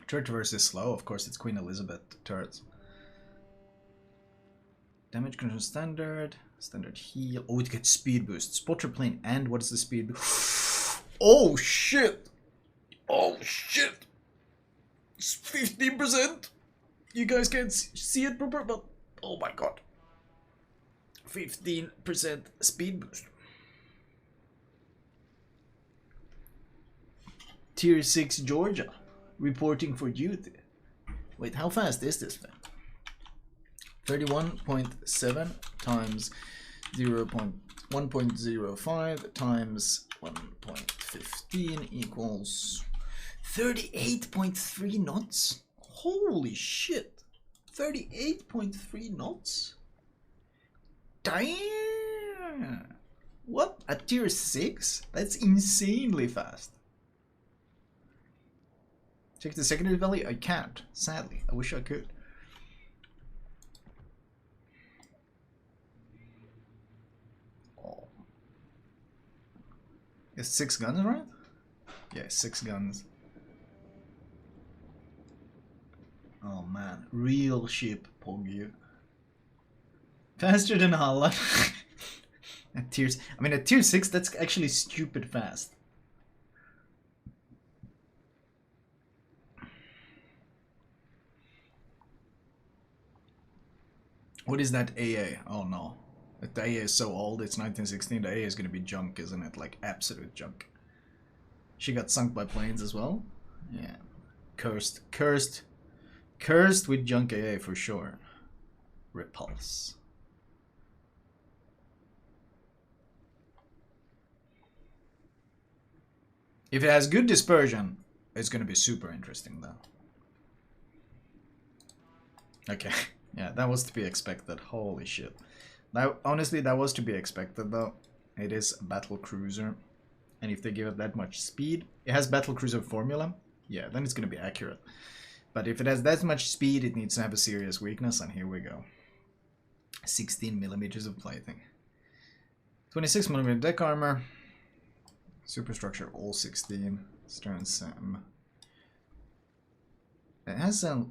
Turret versus slow, of course it's Queen Elizabeth turrets. Damage control standard, standard heal. Oh, it gets speed boost. Spotter plane, and what is the speed boost? Oh shit! Oh shit! It's 15%! You guys can't see it proper, but oh my god. 15% speed boost. Tier 6 Georgia. Reporting for duty. Wait, how fast is this thing? 31.7 times 1.05 times 1.15 equals 38.3 knots? Holy shit! 38.3 knots? Damn! What? At tier 6? That's insanely fast. Check the secondary value? I can't, sadly. I wish I could. Oh. It's 6 guns, right? Yeah, 6 guns. Oh man, real ship, Poggy. Faster than Holland. At tiers, I mean at tier 6 that's actually stupid fast. What is that AA? Oh no. The AA is so old, it's 1916, the AA is gonna be junk, isn't it? Like absolute junk. She got sunk by planes as well? Yeah. Cursed with junk AA for sure. Repulse. If it has good dispersion, it's gonna be super interesting though. Okay. Yeah, that was to be expected. Holy shit. Now, honestly, that was to be expected though. It is a battle cruiser. And if they give it that much speed, it has battle cruiser formula. Yeah, then it's gonna be accurate. But if it has that much speed, it needs to have a serious weakness, and here we go. 16mm of plating. 26mm deck armor. Superstructure all 16. Stern Sam. It has a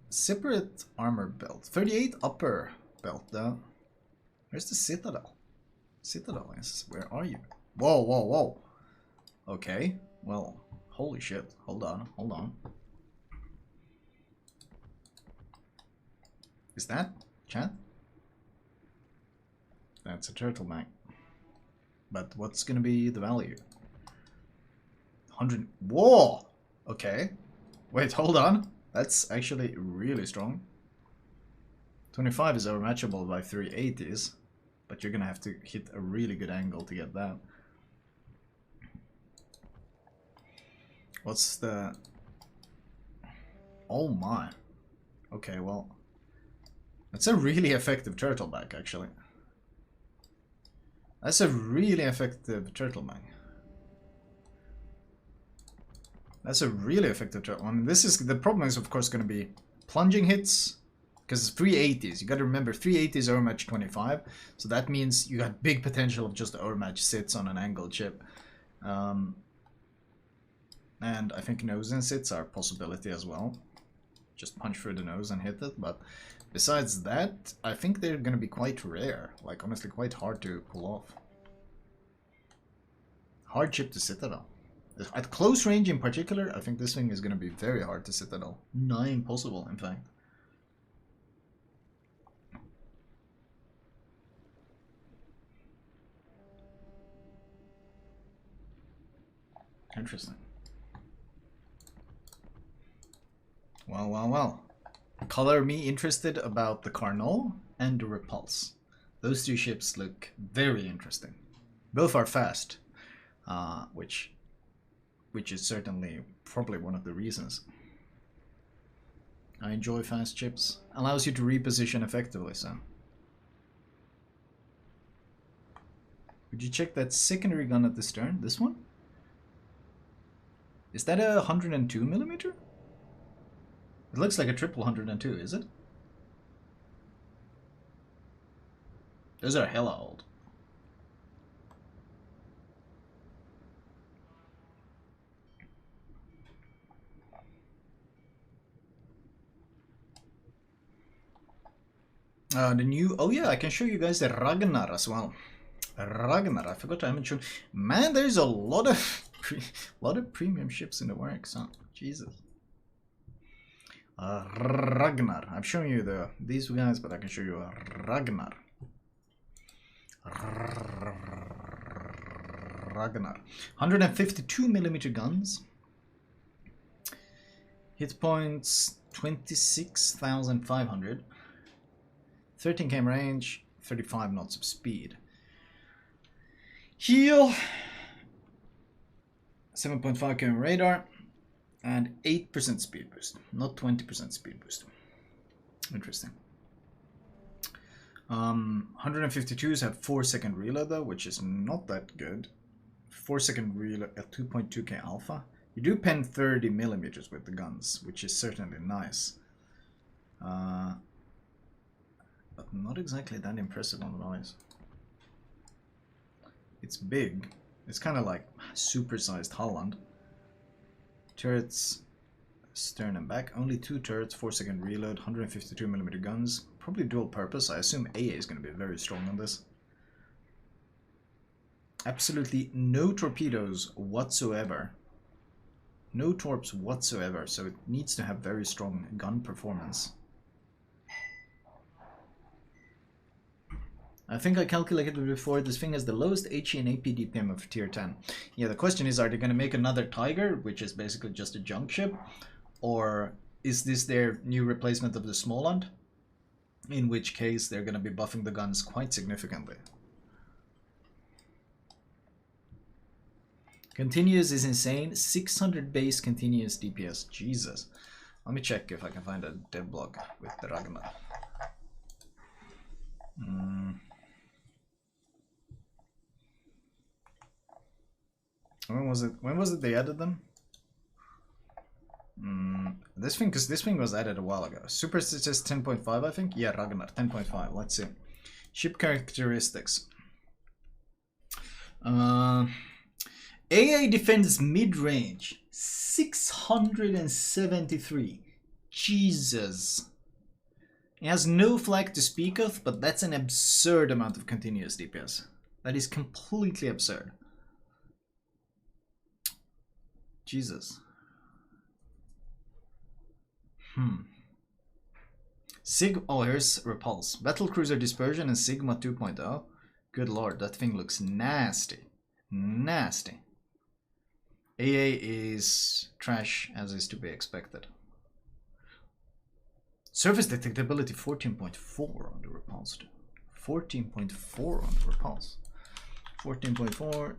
separate armor belt. 38 upper belt though. Where's the Citadel? Citadel is. Where are you? Whoa, whoa, whoa. Okay. Well, holy shit. Hold on, hold on. Is that chat? That's a turtle mag. But what's gonna be the value? 100. Whoa! Okay. Wait, hold on. That's actually really strong. 25 is overmatchable by 380s, but you're gonna have to hit a really good angle to get that. What's the... Oh my. Okay, well... That's a really effective turtleback, actually. That's a really effective turtleback. That's a really effective turtle. I mean, this is... The problem is, of course, going to be plunging hits. Because it's 380s. You got to remember, 380s overmatch 25. So that means you got big potential of just overmatch sits on an angled chip. And I think nose and sits are a possibility as well. Just punch through the nose and hit it. But besides that, I think they're going to be quite rare. Like, honestly, quite hard to pull off. Hard chip to Citadel. At close range in particular, I think this thing is going to be very hard to Citadel. Nigh impossible, in fact. Interesting. Well. Color me interested about the Carnot and the Repulse. Those two ships look very interesting. Both are fast, which is certainly probably one of the reasons. I enjoy fast ships. Allows you to reposition effectively, so. Would you check that secondary gun at the stern? This one? Is that a 102mm? It looks like a triple 102, is it? Those are hella old. The new... Oh yeah, I can show you guys the Ragnar as well. Ragnar, I forgot I haven't shown... Man, there's a lot of... premium ships in the works, huh? Jesus. Ragnar. I'm showing you these guys, but I can show you Ragnar. Ragnar. 152mm guns. Hit points 26,500. 13 km range, 35 knots of speed. Heal. 7.5 km radar. And 8% speed boost, not 20% speed boost. Interesting. 152s have 4-second reload though, which is not that good. 4-second reload at 2.2k alpha. You do pen 30mm with the guns, which is certainly nice. But not exactly that impressive on the noise. It's big. It's kind of like supersized Holland. Turrets, stern and back. Only 2 turrets, 4-second reload, 152mm guns. Probably dual purpose. I assume AA is going to be very strong on this. Absolutely no torpedoes whatsoever. No torps whatsoever, so it needs to have very strong gun performance. I think I calculated before, this thing has the lowest HE and AP DPM of tier 10. Yeah, the question is, are they going to make another Tiger, which is basically just a junk ship? Or is this their new replacement of the Småland? In which case, they're going to be buffing the guns quite significantly. Continuous is insane. 600 base continuous DPS. Jesus. Let me check if I can find a dev blog with the Ragnar. When was it they added them? This thing was added a while ago. Super says 10.5, I think. Yeah, Ragnar 10.5. Let's see. Ship characteristics. AA defends mid-range 673. Jesus. It has no flag to speak of, but that's an absurd amount of continuous DPS. That is completely absurd. Jesus. Oh, here's Repulse. Battlecruiser Dispersion and Sigma 2.0. Good lord, that thing looks nasty. Nasty. AA is trash, as is to be expected. Surface detectability 14.4 on the Repulse. 14.4 on the Repulse. 14.4.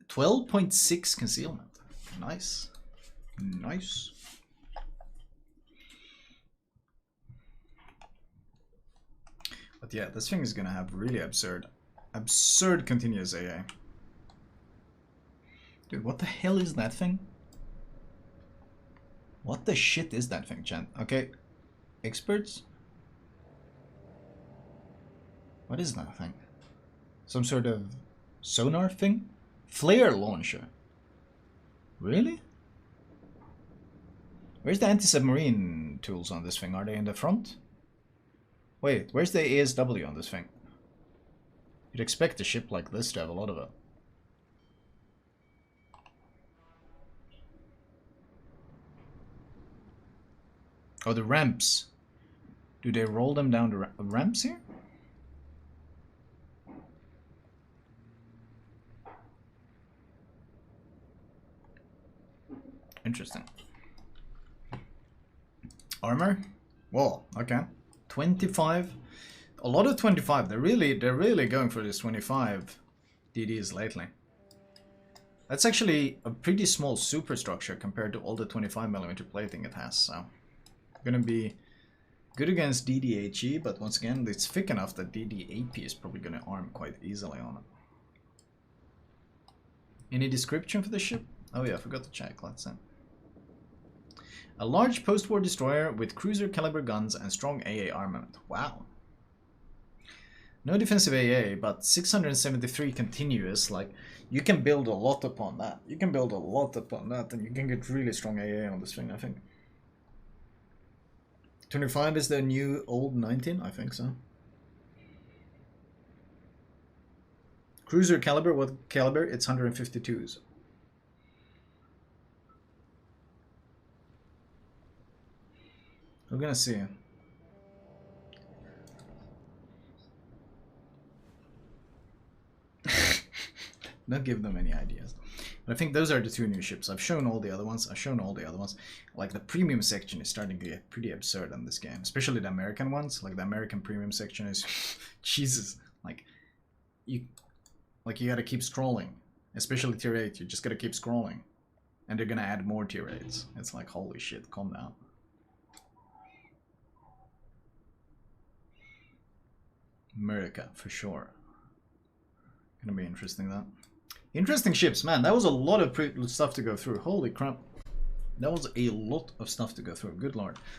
12.6 concealment. Nice. Nice. But yeah, this thing is gonna have really absurd continuous AA. Dude, what the hell is that thing? What the shit is that thing, chat? Okay, experts? What is that thing? Some sort of sonar thing? Flare launcher. Really? Where's the anti-submarine tools on this thing? Are they in the front? Wait, where's the ASW on this thing? You'd expect a ship like this to have a lot of it. Oh, the ramps. Do they roll them down the ramps here? Interesting. Armor? Whoa, okay. 25. A lot of 25. They're really going for this 25 DDs lately. That's actually a pretty small superstructure compared to all the 25mm plating it has, so gonna be good against DDHE, but once again it's thick enough that DDAP is probably gonna arm quite easily on it. Any description for the ship? Oh yeah, I forgot to check. Let's see. A large post-war destroyer with cruiser caliber guns and strong AA armament. Wow. No defensive AA, but 673 continuous. Like, you can build a lot upon that. You can build a lot upon that, and you can get really strong AA on this thing, I think. 25 is the new old 19? I think so. Cruiser caliber, what caliber? It's 152s. We're gonna see. Don't give them any ideas. But I think those are the two new ships. I've shown all the other ones. Like, the premium section is starting to get pretty absurd on this game. Especially the American ones. Like, the American premium section is... Jesus. Like, you gotta keep scrolling. Especially tier 8. You just gotta keep scrolling. And they're gonna add more tier 8s. It's like, holy shit, calm down. America, for sure. Gonna be interesting, that. Interesting ships, man. That was a lot of stuff to go through. Holy crap. That was a lot of stuff to go through. Good lord.